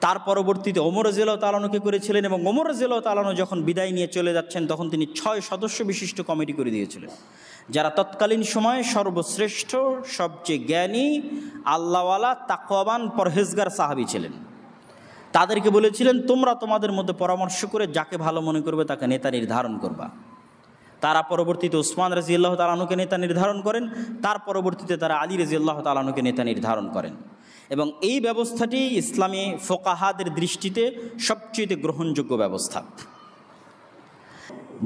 তার পরবর্তীতে ওমর রাদিয়াল্লাহু তাআলা আনহুকে করেছিলেন, এবং ওমর রাদিয়াল্লাহু তাআলা আনহু যখন বিদায় নিয়ে চলে যাচ্ছেন তখন তিনি 6 সদস্য বিশিষ্ট কমিটি করে দিয়েছিলেন, যারা তৎকালীন সময়ে সর্বশ্রেষ্ঠ, সবচেয়ে জ্ঞানী, আল্লাহওয়ালা, তাকওয়াবান, পরহেজগার সাহাবী ছিলেন। তাদেরকে বলেছিলেন, তোমরা তোমাদের মধ্যে পরামর্শ করে যাকে ভালো মনে করবে তাকে নেতা নির্ধারণ করবা। তারা পরবর্তীতে ওসমান রাদিয়াল্লাহু তাআলা আনহুকে নেতা নির্ধারণ করেন, তার পরবর্তীতে তারা আলী রাদিয়াল্লাহু তাআলা আনহুকে নেতা নির্ধারণ করেন। এবং এই ব্যবস্থাটি ইসলামী ফোকাহাদের দৃষ্টিতে সবচেয়ে গ্রহণযোগ্য ব্যবস্থা।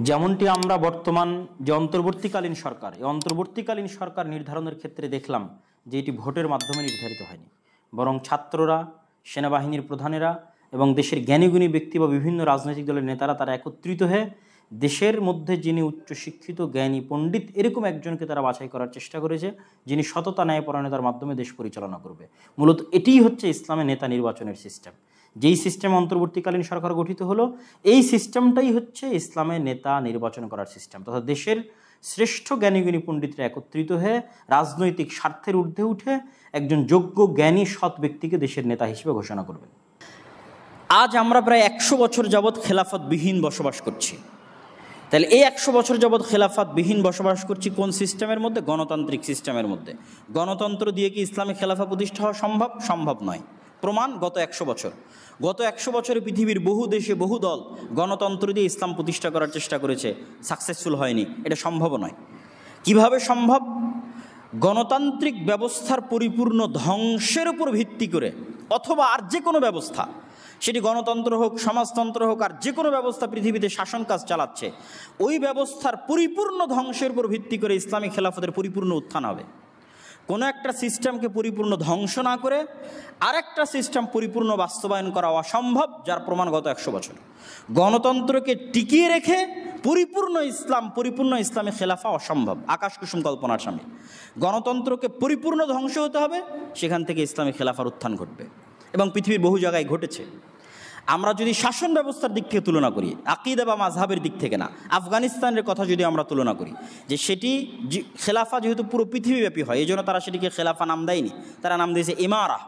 যেমনটি আমরা বর্তমান যে অন্তর্বর্তীকালীন সরকার, এই অন্তর্বর্তীকালীন সরকার নির্ধারণের ক্ষেত্রে দেখলাম যে এটি ভোটের মাধ্যমে নির্ধারিত হয়নি, বরং ছাত্ররা, সেনাবাহিনীর প্রধানেরা এবং দেশের জ্ঞানীগুণী ব্যক্তি বা বিভিন্ন রাজনৈতিক দলের নেতারা তারা একত্রিত হয়ে দেশের মধ্যে যিনি উচ্চশিক্ষিত, জ্ঞানী, পণ্ডিত এরকম একজনকে তারা বাছাই করার চেষ্টা করেছে, যিনি সততা, ন্যায়পরায়ণতার মাধ্যমে দেশ পরিচালনা করবে। মূলত এটিই হচ্ছে ইসলামের নেতা নির্বাচনের সিস্টেম। যেই সিস্টেম অন্তর্বর্তীকালীন সরকার গঠিত হলো, এই সিস্টেমটাই হচ্ছে ইসলামের নেতা নির্বাচন করার সিস্টেম, তথা দেশের শ্রেষ্ঠ জ্ঞানীগুণী পণ্ডিতরা একত্রিত হয়ে রাজনৈতিক স্বার্থের ঊর্ধ্বে উঠে একজন যোগ্য, জ্ঞানী, সৎ ব্যক্তিকে দেশের নেতা হিসেবে ঘোষণা করবেন। আজ আমরা প্রায় 100 বছর যাবৎ খেলাফতবিহীন বসবাস করছি। তাহলে এই 100 বছর যাবৎ খেলাফতবিহীন বসবাস করছি কোন সিস্টেমের মধ্যে? গণতান্ত্রিক সিস্টেমের মধ্যে। গণতন্ত্র দিয়ে কি ইসলামী খেলাফা প্রতিষ্ঠা হওয়া সম্ভব? সম্ভব নয়। প্রমাণ গত 100 বছর। গত 100 বছরে পৃথিবীর বহু দেশে, বহু দল গণতন্ত্র দিয়ে ইসলাম প্রতিষ্ঠা করার চেষ্টা করেছে, সাকসেসফুল হয়নি। এটা সম্ভব নয়। কিভাবে সম্ভব? গণতান্ত্রিক ব্যবস্থার পরিপূর্ণ ধ্বংসের উপর ভিত্তি করে, অথবা আর যে কোনো ব্যবস্থা, সেটি গণতন্ত্র হোক, সমাজতন্ত্র হোক, আর যে কোনো ব্যবস্থা পৃথিবীতে শাসন কাজ চালাচ্ছে, ওই ব্যবস্থার পরিপূর্ণ ধ্বংসের উপর ভিত্তি করে ইসলামী খেলাফতের পরিপূর্ণ উত্থান হবে। কোনো একটা সিস্টেমকে পরিপূর্ণ ধ্বংস না করে আরেকটা সিস্টেম পরিপূর্ণ বাস্তবায়ন করা অসম্ভব, যার প্রমাণ গত 100 বছর। গণতন্ত্রকে টিকিয়ে রেখে পরিপূর্ণ ইসলামী খেলাফা অসম্ভব, আকাশ কুসুম কল্পনার সামনে। গণতন্ত্রকে পরিপূর্ণ ধ্বংস হতে হবে, সেখান থেকে ইসলামী খেলাফার উত্থান ঘটবে। এবং পৃথিবীর বহু জায়গায় ঘটেছে। আমরা যদি শাসন ব্যবস্থার দিক থেকে তুলনা করি, আকিদা বা মাযহাবের দিক থেকে না, আফগানিস্তানের কথা যদি আমরা তুলনা করি, যে সেটি খেলাফা যেহেতু পুরো পৃথিবীব্যাপী হয়, এই জন্য তারা সেটিকে খেলাফা নাম দেয়নি, তারা নাম দিয়েছে ইমারা।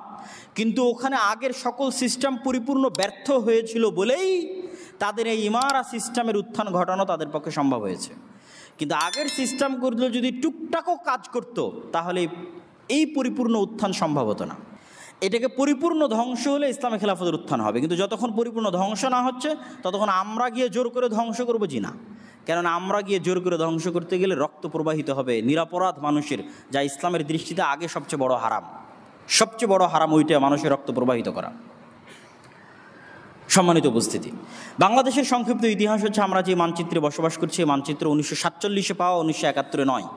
কিন্তু ওখানে আগের সকল সিস্টেম পরিপূর্ণ ব্যর্থ হয়েছিল বলেই তাদের এই ইমারা সিস্টেমের উত্থান ঘটানো তাদের পক্ষে সম্ভব হয়েছে। কিন্তু আগের সিস্টেমগুলো যদি টুকটাকও কাজ করতো তাহলে এই পরিপূর্ণ উত্থান সম্ভব হতো না। এটাকে পরিপূর্ণ ধ্বংস হলে ইসলামী খেলাফতের উত্থান হবে, কিন্তু যতক্ষণ পরিপূর্ণ ধ্বংস না হচ্ছে ততক্ষণ আমরা গিয়ে জোর করে ধ্বংস করবো জি না। কেননা আমরা গিয়ে জোর করে ধ্বংস করতে গেলে রক্ত প্রবাহিত হবে নিরাপরাধ মানুষের, যা ইসলামের দৃষ্টিতে আগে সবচেয়ে বড় হারাম। সবচেয়ে বড় হারাম ওইটা, মানুষের রক্ত প্রবাহিত করা। সম্মানিত উপস্থিতি, বাংলাদেশের সংক্ষিপ্ত ইতিহাস হচ্ছে, আমরা যে মানচিত্রে বসবাস করছি এই মানচিত্র 1947 পাওয়া, 1971 নয়।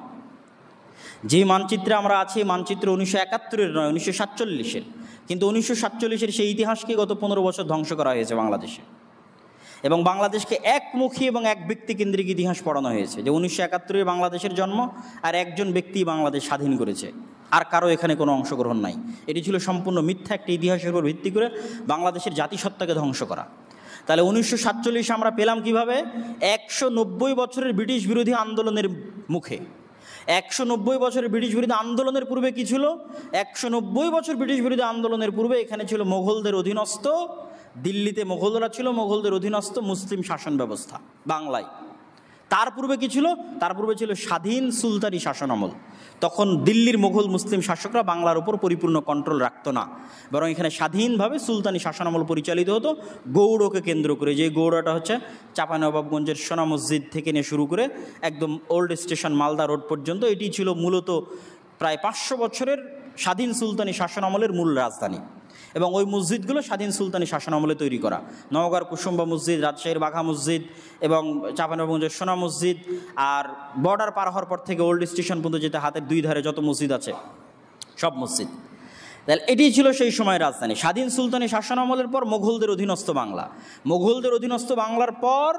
যে মানচিত্রে আমরা আছি মানচিত্র 1971 নয়, 1947। কিন্তু 1947 সেই ইতিহাসকে গত 15 বছর ধ্বংস করা হয়েছে বাংলাদেশে, এবং বাংলাদেশকে একমুখী এবং এক ব্যক্তি কেন্দ্রিক ইতিহাস পড়ানো হয়েছে, যে 1971 বাংলাদেশের জন্ম আর একজন ব্যক্তি বাংলাদেশ স্বাধীন করেছে, আর কারো এখানে কোনো অংশগ্রহণ নাই। এটি ছিল সম্পূর্ণ মিথ্যা একটি ইতিহাসের উপর ভিত্তি করে বাংলাদেশের জাতিসত্তাকে ধ্বংস করা। তাহলে 1947 আমরা পেলাম কিভাবে? 190 বছরের ব্রিটিশ বিরোধী আন্দোলনের মুখে। 190 বছরের ব্রিটিশ বিরোধী আন্দোলনের পূর্বে কি ছিল? 190 বছর ব্রিটিশ বিরোধী আন্দোলনের পূর্বে এখানে ছিল মোগলদের অধীনস্থ, দিল্লিতে মোগলরা ছিল, মোগলদের অধীনস্থ মুসলিম শাসন ব্যবস্থা বাংলায়। তার পূর্বে কি ছিল? তার পূর্বে ছিল স্বাধীন সুলতানি শাসন আমল। তখন দিল্লির মোগল মুসলিম শাসকরা বাংলার উপর পরিপূর্ণ কন্ট্রোল রাখতো না, বরং এখানে স্বাধীনভাবে সুলতানি শাসন আমল পরিচালিত হতো গৌড়কে কেন্দ্র করে। যে গৌড়টা হচ্ছে চাঁপাইনবাবগঞ্জের সোনা মসজিদ থেকে নিয়ে শুরু করে একদম ওল্ড স্টেশন মালদা রোড পর্যন্ত, এটি ছিল মূলত প্রায় 500 বছরের স্বাধীন সুলতানি শাসন আমলের মূল রাজধানী। এবং ওই মসজিদগুলো স্বাধীন সুলতানি শাসন আমলে তৈরি করা। নওগাঁর কুসুম্বা মসজিদ, রাজশাহীর বাঘা মসজিদ এবং চাঁপাইনবাবগঞ্জের সোনা মসজিদ, আর বর্ডার পার হওয়ার পর থেকে ওল্ড স্টেশন পর্যন্ত যেতে হাতের দুই ধারে যত মসজিদ আছে সব মসজিদ। তাহলে এটি ছিল সেই সময়ের রাজধানী। স্বাধীন সুলতানি শাসন আমলের পর মোগলদের অধীনস্থ বাংলা, মোগলদের অধীনস্থ বাংলার পর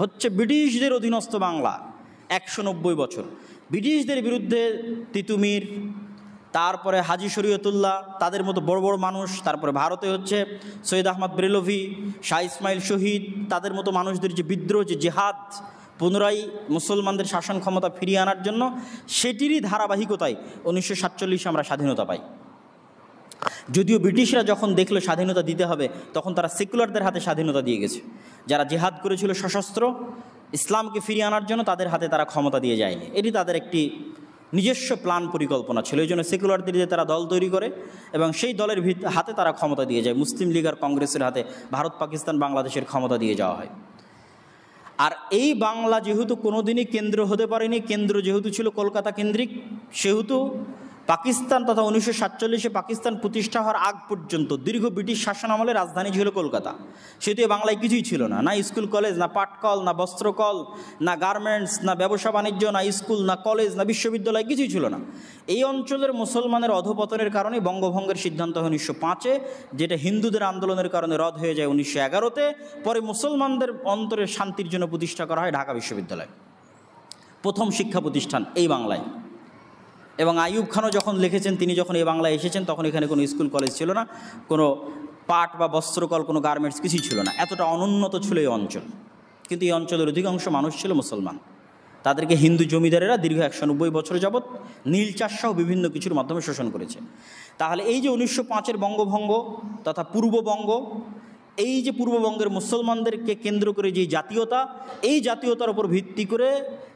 হচ্ছে ব্রিটিশদের অধীনস্থ বাংলা 190 বছর। ব্রিটিশদের বিরুদ্ধে তিতুমির, তারপরে হাজি শরীয়তুল্লাহ, তাদের মতো বড় বড় মানুষ, তারপরে ভারতে হচ্ছে সৈয়দ আহমদ বেরেলভি, শাহ ইসমাইল শহীদ, তাদের মতো মানুষদের যে বিদ্রোহ, যে জেহাদ পুনরায় মুসলমানদের শাসন ক্ষমতা ফিরিয়ে আনার জন্য, সেটিরই ধারাবাহিকতায় 1947 আমরা স্বাধীনতা পাই। যদিও ব্রিটিশরা যখন দেখলো স্বাধীনতা দিতে হবে, তখন তারা সেকুলারদের হাতে স্বাধীনতা দিয়ে গেছে। যারা জেহাদ করেছিল সশস্ত্র ইসলামকে ফিরিয়ে আনার জন্য, তাদের হাতে তারা ক্ষমতা দিয়ে যায়নি। এটি তাদের একটি নিজস্ব প্ল্যান পরিকল্পনা ছিল। এই জন্য সেকুলারদের দিয়ে তারা দল তৈরি করে এবং সেই দলের হাতে তারা ক্ষমতা দিয়ে যায়। মুসলিম লীগ আর কংগ্রেসের হাতে ভারত, পাকিস্তান, বাংলাদেশের ক্ষমতা দিয়ে যাওয়া হয়। আর এই বাংলা যেহেতু কোনোদিনই কেন্দ্র হতে পারেনি, কেন্দ্র যেহেতু ছিল কলকাতা কেন্দ্রিক, সেহেতু পাকিস্তান তথা 1947 পাকিস্তান প্রতিষ্ঠা হওয়ার আগ পর্যন্ত দীর্ঘ ব্রিটিশ শাসন আমলে রাজধানী ছিল কলকাতা। সেহেতু বাংলায় কিছুই ছিল না, না স্কুল কলেজ, না পাটকল, না বস্ত্রকল, না গার্মেন্টস, না ব্যবসা বাণিজ্য, না স্কুল, না কলেজ, না বিশ্ববিদ্যালয়, কিছুই ছিল না। এই অঞ্চলের মুসলমানের অধপতনের কারণে বঙ্গভঙ্গের সিদ্ধান্ত হয় 1905-এ, যেটা হিন্দুদের আন্দোলনের কারণে রদ হয়ে যায় 1911-তে। পরে মুসলমানদের অন্তরের শান্তির জন্য প্রতিষ্ঠা করা হয় ঢাকা বিশ্ববিদ্যালয়, প্রথম শিক্ষা প্রতিষ্ঠান এই বাংলায়। এবং আইয়ুব খানও যখন লিখেছেন, তিনি যখন এই বাংলায় এসেছেন, তখন এখানে কোনো স্কুল কলেজ ছিল না, কোনো পাট বা বস্ত্রকল, কোনো গার্মেন্টস কিছুই ছিল না। এতটা অনুন্নত ছিল এই অঞ্চল। কিন্তু এই অঞ্চলের অধিকাংশ মানুষ ছিল মুসলমান। তাদেরকে হিন্দু জমিদারেরা দীর্ঘ 190 বছর যাবৎ নীল চাষ সহ বিভিন্ন কিছুর মাধ্যমে শোষণ করেছে। তাহলে এই যে 1905-এর বঙ্গভঙ্গ তথা পূর্ববঙ্গ, এই যে পূর্ববঙ্গের মুসলমানদেরকে কেন্দ্র করে যে জাতীয়তা, এই জাতীয়তার উপর ভিত্তি করে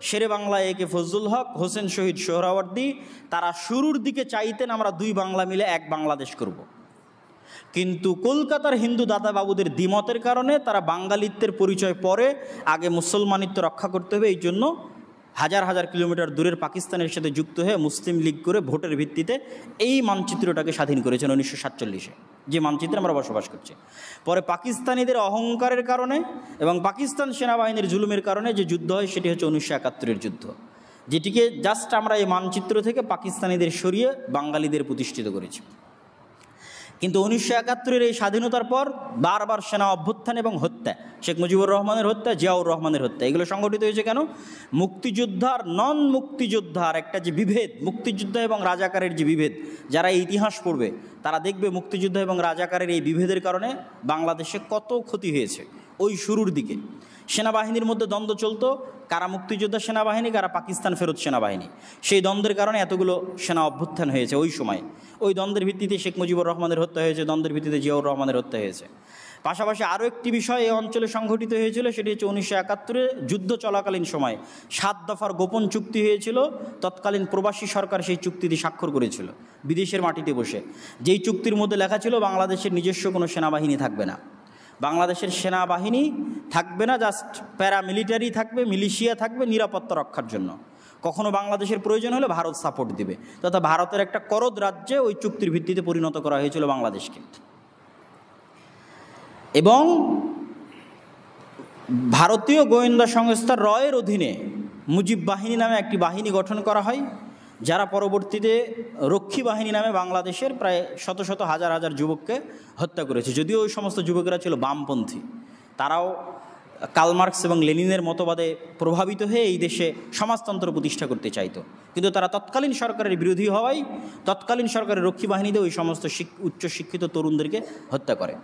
শেরে বাংলা একে ফজলুল হক, হোসেন শহীদ সোহরাওয়ার্দী, তারা শুরুর দিকে চাইতেন আমরা দুই বাংলা মিলে এক বাংলাদেশ করব। কিন্তু কলকাতার হিন্দু দাদা বাবুদের দ্বিমতের কারণে তারা বাঙালিত্বের পরিচয় পরে, আগে মুসলমানিত্ব রক্ষা করতে হবে, এই জন্য হাজার হাজার কিলোমিটার দূরের পাকিস্তানের সাথে যুক্ত হয়ে মুসলিম লীগ করে ভোটের ভিত্তিতে এই মানচিত্রটাকে স্বাধীন করেছেন 1947-এ, যে মানচিত্রে আমরা বসবাস করছি। পরে পাকিস্তানিদের অহংকারের কারণে এবং পাকিস্তান সেনাবাহিনীর জুলুমের কারণে যে যুদ্ধ হয়, সেটি হচ্ছে 1971-এর যুদ্ধ, যেটিকে জাস্ট আমরা এই মানচিত্র থেকে পাকিস্তানিদের সরিয়ে বাঙালিদের প্রতিষ্ঠিত করেছি। কিন্তু 1971-এর এই স্বাধীনতার পর বারবার সেনা অভ্যুত্থান এবং হত্যা, শেখ মুজিবুর রহমানের হত্যা, জিয়াউর রহমানের হত্যা, এগুলো সংগঠিত হয়েছে কেন? মুক্তিযোদ্ধার নন মুক্তিযোদ্ধার একটা যে বিভেদ, মুক্তিযোদ্ধা এবং রাজাকারের যে বিভেদ, যারা ইতিহাস পড়বে তারা দেখবে মুক্তিযোদ্ধা এবং রাজাকারের এই বিভেদের কারণে বাংলাদেশে কত ক্ষতি হয়েছে। ওই শুরুর দিকে সেনাবাহিনীর মধ্যে দ্বন্দ্ব চলতো, কারা মুক্তিযোদ্ধা সেনাবাহিনী, কারা পাকিস্তান ফেরত সেনাবাহিনী। সেই দ্বন্দ্বের কারণে এতগুলো সেনা অভ্যুত্থান হয়েছে ওই সময়। ওই দ্বন্দ্বের ভিত্তিতে শেখ মুজিবুর রহমানের হত্যা হয়েছে, দ্বন্দ্বের ভিত্তিতে জিয়াউর রহমানের হত্যা হয়েছে। পাশাপাশি আরও একটি বিষয় এই অঞ্চলে সংঘটিত হয়েছিল, সেটি হচ্ছে 1971-এ যুদ্ধ চলাকালীন সময় 7 দফার গোপন চুক্তি হয়েছিল। তৎকালীন প্রবাসী সরকার সেই চুক্তিটি স্বাক্ষর করেছিল বিদেশের মাটিতে বসে, যেই চুক্তির মধ্যে লেখা ছিল বাংলাদেশের নিজস্ব কোনো সেনাবাহিনী থাকবে না, বাংলাদেশের সেনাবাহিনী থাকবে না, জাস্ট প্যারামিলিটারি থাকবে, মিলিশিয়া থাকবে নিরাপত্তা রক্ষার জন্য। কখনো বাংলাদেশের প্রয়োজন হলে ভারত সাপোর্ট দিবে, তথা ভারতের একটা করদ রাজ্যে ওই চুক্তির ভিত্তিতে পরিণত করা হয়েছিল বাংলাদেশকে। এবং ভারতীয় গোয়েন্দা সংস্থা রয়ের অধীনে মুজিব বাহিনী নামে একটি বাহিনী গঠন করা হয়, যারা পরবর্তীতে রক্ষী বাহিনী নামে বাংলাদেশের প্রায় শত শত হাজার হাজার যুবককে হত্যা করেছে। যদিও ওই সমস্ত যুবকেরা ছিল বামপন্থী, তারাও কার্ল মার্কস এবং লেনিনের মতবাদে প্রভাবিত হয়ে এই দেশে সমাজতন্ত্র প্রতিষ্ঠা করতে চাইতো, কিন্তু তারা তৎকালীন সরকারের বিরোধী হওয়ায় তৎকালীন সরকারের রক্ষী বাহিনীতে ওই সমস্ত উচ্চশিক্ষিত তরুণদেরকে হত্যা করে,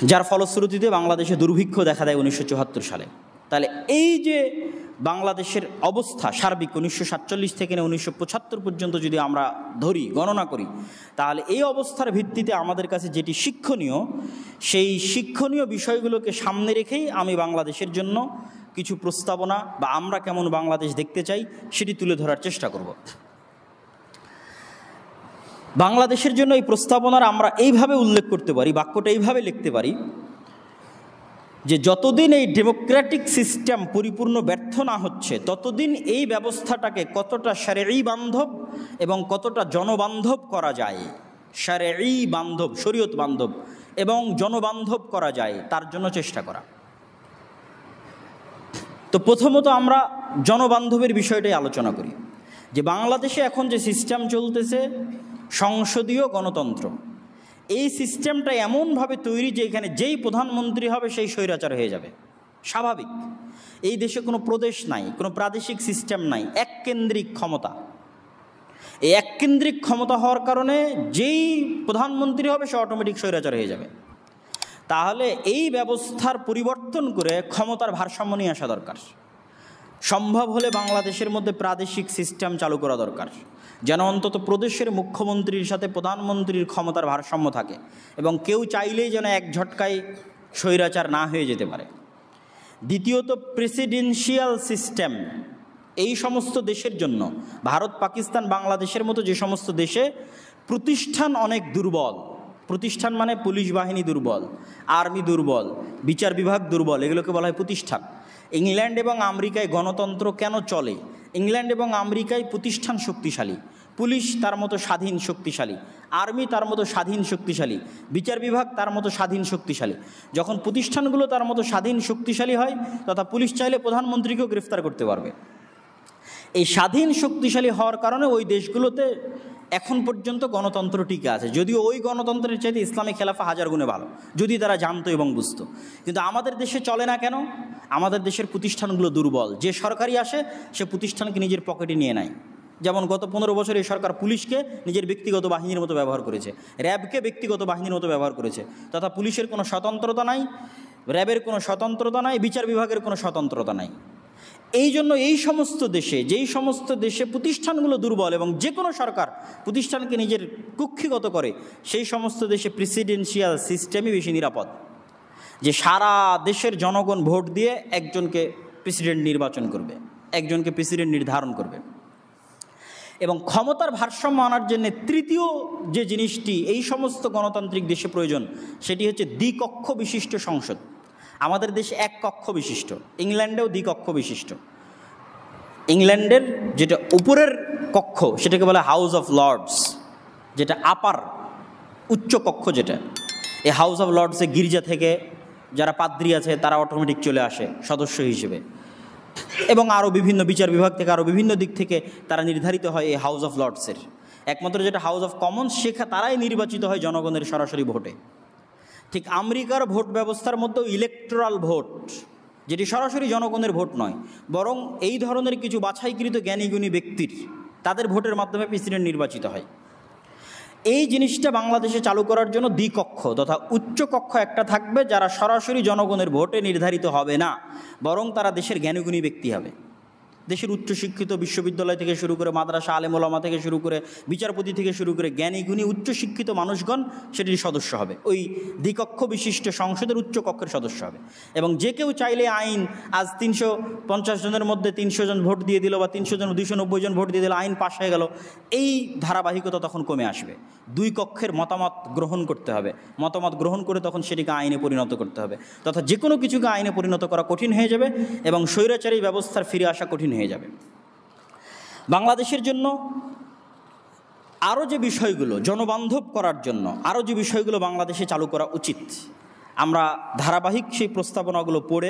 যার ফলশ্রুতিতে বাংলাদেশে দুর্ভিক্ষ দেখা দেয় 1974 সালে। তাহলে এই যে বাংলাদেশের অবস্থা সার্বিক 1947 থেকে 1975 পর্যন্ত যদি আমরা ধরি, গণনা করি, তাহলে এই অবস্থার ভিত্তিতে আমাদের কাছে যেটি শিক্ষণীয়, সেই শিক্ষণীয় বিষয়গুলোকে সামনে রেখেই আমি বাংলাদেশের জন্য কিছু প্রস্তাবনা বা আমরা কেমন বাংলাদেশ দেখতে চাই সেটি তুলে ধরার চেষ্টা করব। বাংলাদেশের জন্য এই প্রস্তাবনার আমরা এইভাবে উল্লেখ করতে পারি, বাক্যটা এইভাবে লিখতে পারি যে যতদিন এই ডেমোক্রেটিক সিস্টেম পরিপূর্ণ ব্যর্থ না হচ্ছে, ততদিন এই ব্যবস্থাটাকে কতটা শারঈ বান্ধব এবং কতটা জনবান্ধব করা যায়, শারঈ বান্ধব, শরীয়ত বান্ধব এবং জনবান্ধব করা যায়, তার জন্য চেষ্টা করা। তো প্রথমত আমরা জনবান্ধবের বিষয়টাই আলোচনা করি, যে বাংলাদেশে এখন যে সিস্টেম চলতেছে সংসদীয় গণতন্ত্র, এই সিস্টেমটা এমনভাবে তৈরি যে এখানে যেই প্রধানমন্ত্রী হবে সেই স্বৈরাচার হয়ে যাবে, স্বাভাবিক। এই দেশে কোনো প্রদেশ নাই, কোনো প্রাদেশিক সিস্টেম নাই, এককেন্দ্রিক ক্ষমতা। এই এককেন্দ্রিক ক্ষমতা হওয়ার কারণে যেই প্রধানমন্ত্রী হবে সে অটোমেটিক স্বৈরাচার হয়ে যাবে। তাহলে এই ব্যবস্থার পরিবর্তন করে ক্ষমতার ভারসাম্য নিয়ে আসা দরকার। সম্ভব হলে বাংলাদেশের মধ্যে প্রাদেশিক সিস্টেম চালু করা দরকার, যেন অন্তত প্রদেশের মুখ্যমন্ত্রীর সাথে প্রধানমন্ত্রীর ক্ষমতার ভারসাম্য থাকে এবং কেউ চাইলেই যেন এক ঝটকায় স্বৈরাচার না হয়ে যেতে পারে। দ্বিতীয়ত, প্রেসিডেন্সিয়াল সিস্টেম এই সমস্ত দেশের জন্য, ভারত, পাকিস্তান, বাংলাদেশের মতো যে সমস্ত দেশে প্রতিষ্ঠান অনেক দুর্বল, প্রতিষ্ঠান মানে পুলিশ বাহিনী দুর্বল, আর্মি দুর্বল, বিচার বিভাগ দুর্বল, এগুলোকে বলা হয় প্রতিষ্ঠান। ইংল্যান্ড এবং আমেরিকায় গণতন্ত্র কেন চলে? ইংল্যান্ড এবং আমেরিকায় প্রতিষ্ঠান শক্তিশালী, পুলিশ তার মতো স্বাধীন শক্তিশালী, আর্মি তার মতো স্বাধীন শক্তিশালী, বিচার বিভাগ তার মতো স্বাধীন শক্তিশালী। যখন প্রতিষ্ঠানগুলো তার মতো স্বাধীন শক্তিশালী হয়, তথা পুলিশ চাইলে প্রধানমন্ত্রীকেও গ্রেফতার করতে পারবে। এই স্বাধীন শক্তিশালী হওয়ার কারণে ওই দেশগুলোতে এখন পর্যন্ত গণতন্ত্র টিকে আছে, যদিও ওই গণতন্ত্রের চাইতে ইসলামী খেলাফা হাজার গুণে ভালো, যদি তারা জানতো এবং বুঝতো। কিন্তু আমাদের দেশে চলে না কেন? আমাদের দেশের প্রতিষ্ঠানগুলো দুর্বল। যে সরকারি আসে সে প্রতিষ্ঠানকে নিজের পকেটে নিয়ে নেয়। যেমন গত 15 বছর এই সরকার পুলিশকে নিজের ব্যক্তিগত বাহিনীর মতো ব্যবহার করেছে, র্যাবকে ব্যক্তিগত বাহিনীর মতো ব্যবহার করেছে, তথা পুলিশের কোনো স্বতন্ত্রতা নাই, র্যাবের কোনো স্বতন্ত্রতা নাই, বিচার বিভাগের কোনো স্বতন্ত্রতা নাই। এই জন্য এই সমস্ত দেশে, যেই সমস্ত দেশে প্রতিষ্ঠানগুলো দুর্বল এবং যে কোনো সরকার প্রতিষ্ঠানকে নিজের কুক্ষিগত করে, সেই সমস্ত দেশে প্রেসিডেন্সিয়াল সিস্টেমই বেশি নিরাপদ, যে সারা দেশের জনগণ ভোট দিয়ে একজনকে প্রেসিডেন্ট নির্বাচন করবে, একজনকে প্রেসিডেন্ট নির্ধারণ করবে। এবং ক্ষমতার ভারসাম্য আনার জন্য তৃতীয় যে জিনিসটি এই সমস্ত গণতান্ত্রিক দেশে প্রয়োজন, সেটি হচ্ছে দ্বিকক্ষ বিশিষ্ট সংসদ। আমাদের দেশে এক কক্ষ বিশিষ্ট, ইংল্যান্ডেও দ্বিকক্ষ বিশিষ্ট। ইংল্যান্ডের যেটা উপরের কক্ষ সেটাকে বলে হাউস অফ লর্ডস, যেটা আপার উচ্চ কক্ষ যেটা। এই হাউস অফ লর্ডসে গির্জা থেকে যারা পাদ্রী আছে তারা অটোমেটিক চলে আসে সদস্য হিসেবে, এবং আরও বিভিন্ন বিচার বিভাগ থেকে আরও বিভিন্ন দিক থেকে তারা নির্ধারিত হয় এই হাউস অফ লর্ডসের। একমাত্র যেটা হাউস অফ কমন্স, তারাই নির্বাচিত হয় জনগণের সরাসরি ভোটে। ঠিক আমেরিকার ভোট ব্যবস্থার মধ্যেও ইলেকটোরাল ভোট, যেটি সরাসরি জনগণের ভোট নয়, বরং এই ধরনের কিছু বাছাইকৃত জ্ঞানীগুণী ব্যক্তির তাদের ভোটের মাধ্যমে প্রেসিডেন্ট নির্বাচিত হয়। এই জিনিসটা বাংলাদেশে চালু করার জন্য দ্বিকক্ষ তথা উচ্চকক্ষ একটা থাকবে, যারা সরাসরি জনগণের ভোটে নির্ধারিত হবে না, বরং তারা দেশের জ্ঞানীগুণী ব্যক্তি হবে। দেশের উচ্চশিক্ষিত বিশ্ববিদ্যালয় থেকে শুরু করে মাদ্রাসা আলেম ওলামা থেকে শুরু করে বিচারপতি থেকে শুরু করে জ্ঞানীগুণী উচ্চশিক্ষিত মানুষগণ সেটির সদস্য হবে, ওই দ্বিকক্ষ বিশিষ্ট সংসদের উচ্চকক্ষের সদস্য হবে। এবং যে কেউ চাইলে আইন, আজ 350 জনের মধ্যে 300 জন ভোট দিয়ে দিল বা 300 জন 290 জন ভোট দিয়ে দিল, আইন পাশ হয়ে গেল, এই ধারাবাহিকতা তখন কমে আসবে। দুই কক্ষের মতামত গ্রহণ করতে হবে, মতামত গ্রহণ করে তখন সেটিকে আইনে পরিণত করতে হবে, তথা যে কোনো কিছুকে আইনে পরিণত করা কঠিন হয়ে যাবে এবং স্বৈরাচারী ব্যবস্থার ফিরে আসা কঠিন হয়ে যাবে। বাংলাদেশের জন্য আরও যে বিষয়গুলো জনবান্ধব করার জন্য আরও যে বিষয়গুলো বাংলাদেশে চালু করা উচিত, আমরা ধারাবাহিক সেই প্রস্তাবনাগুলো পড়ে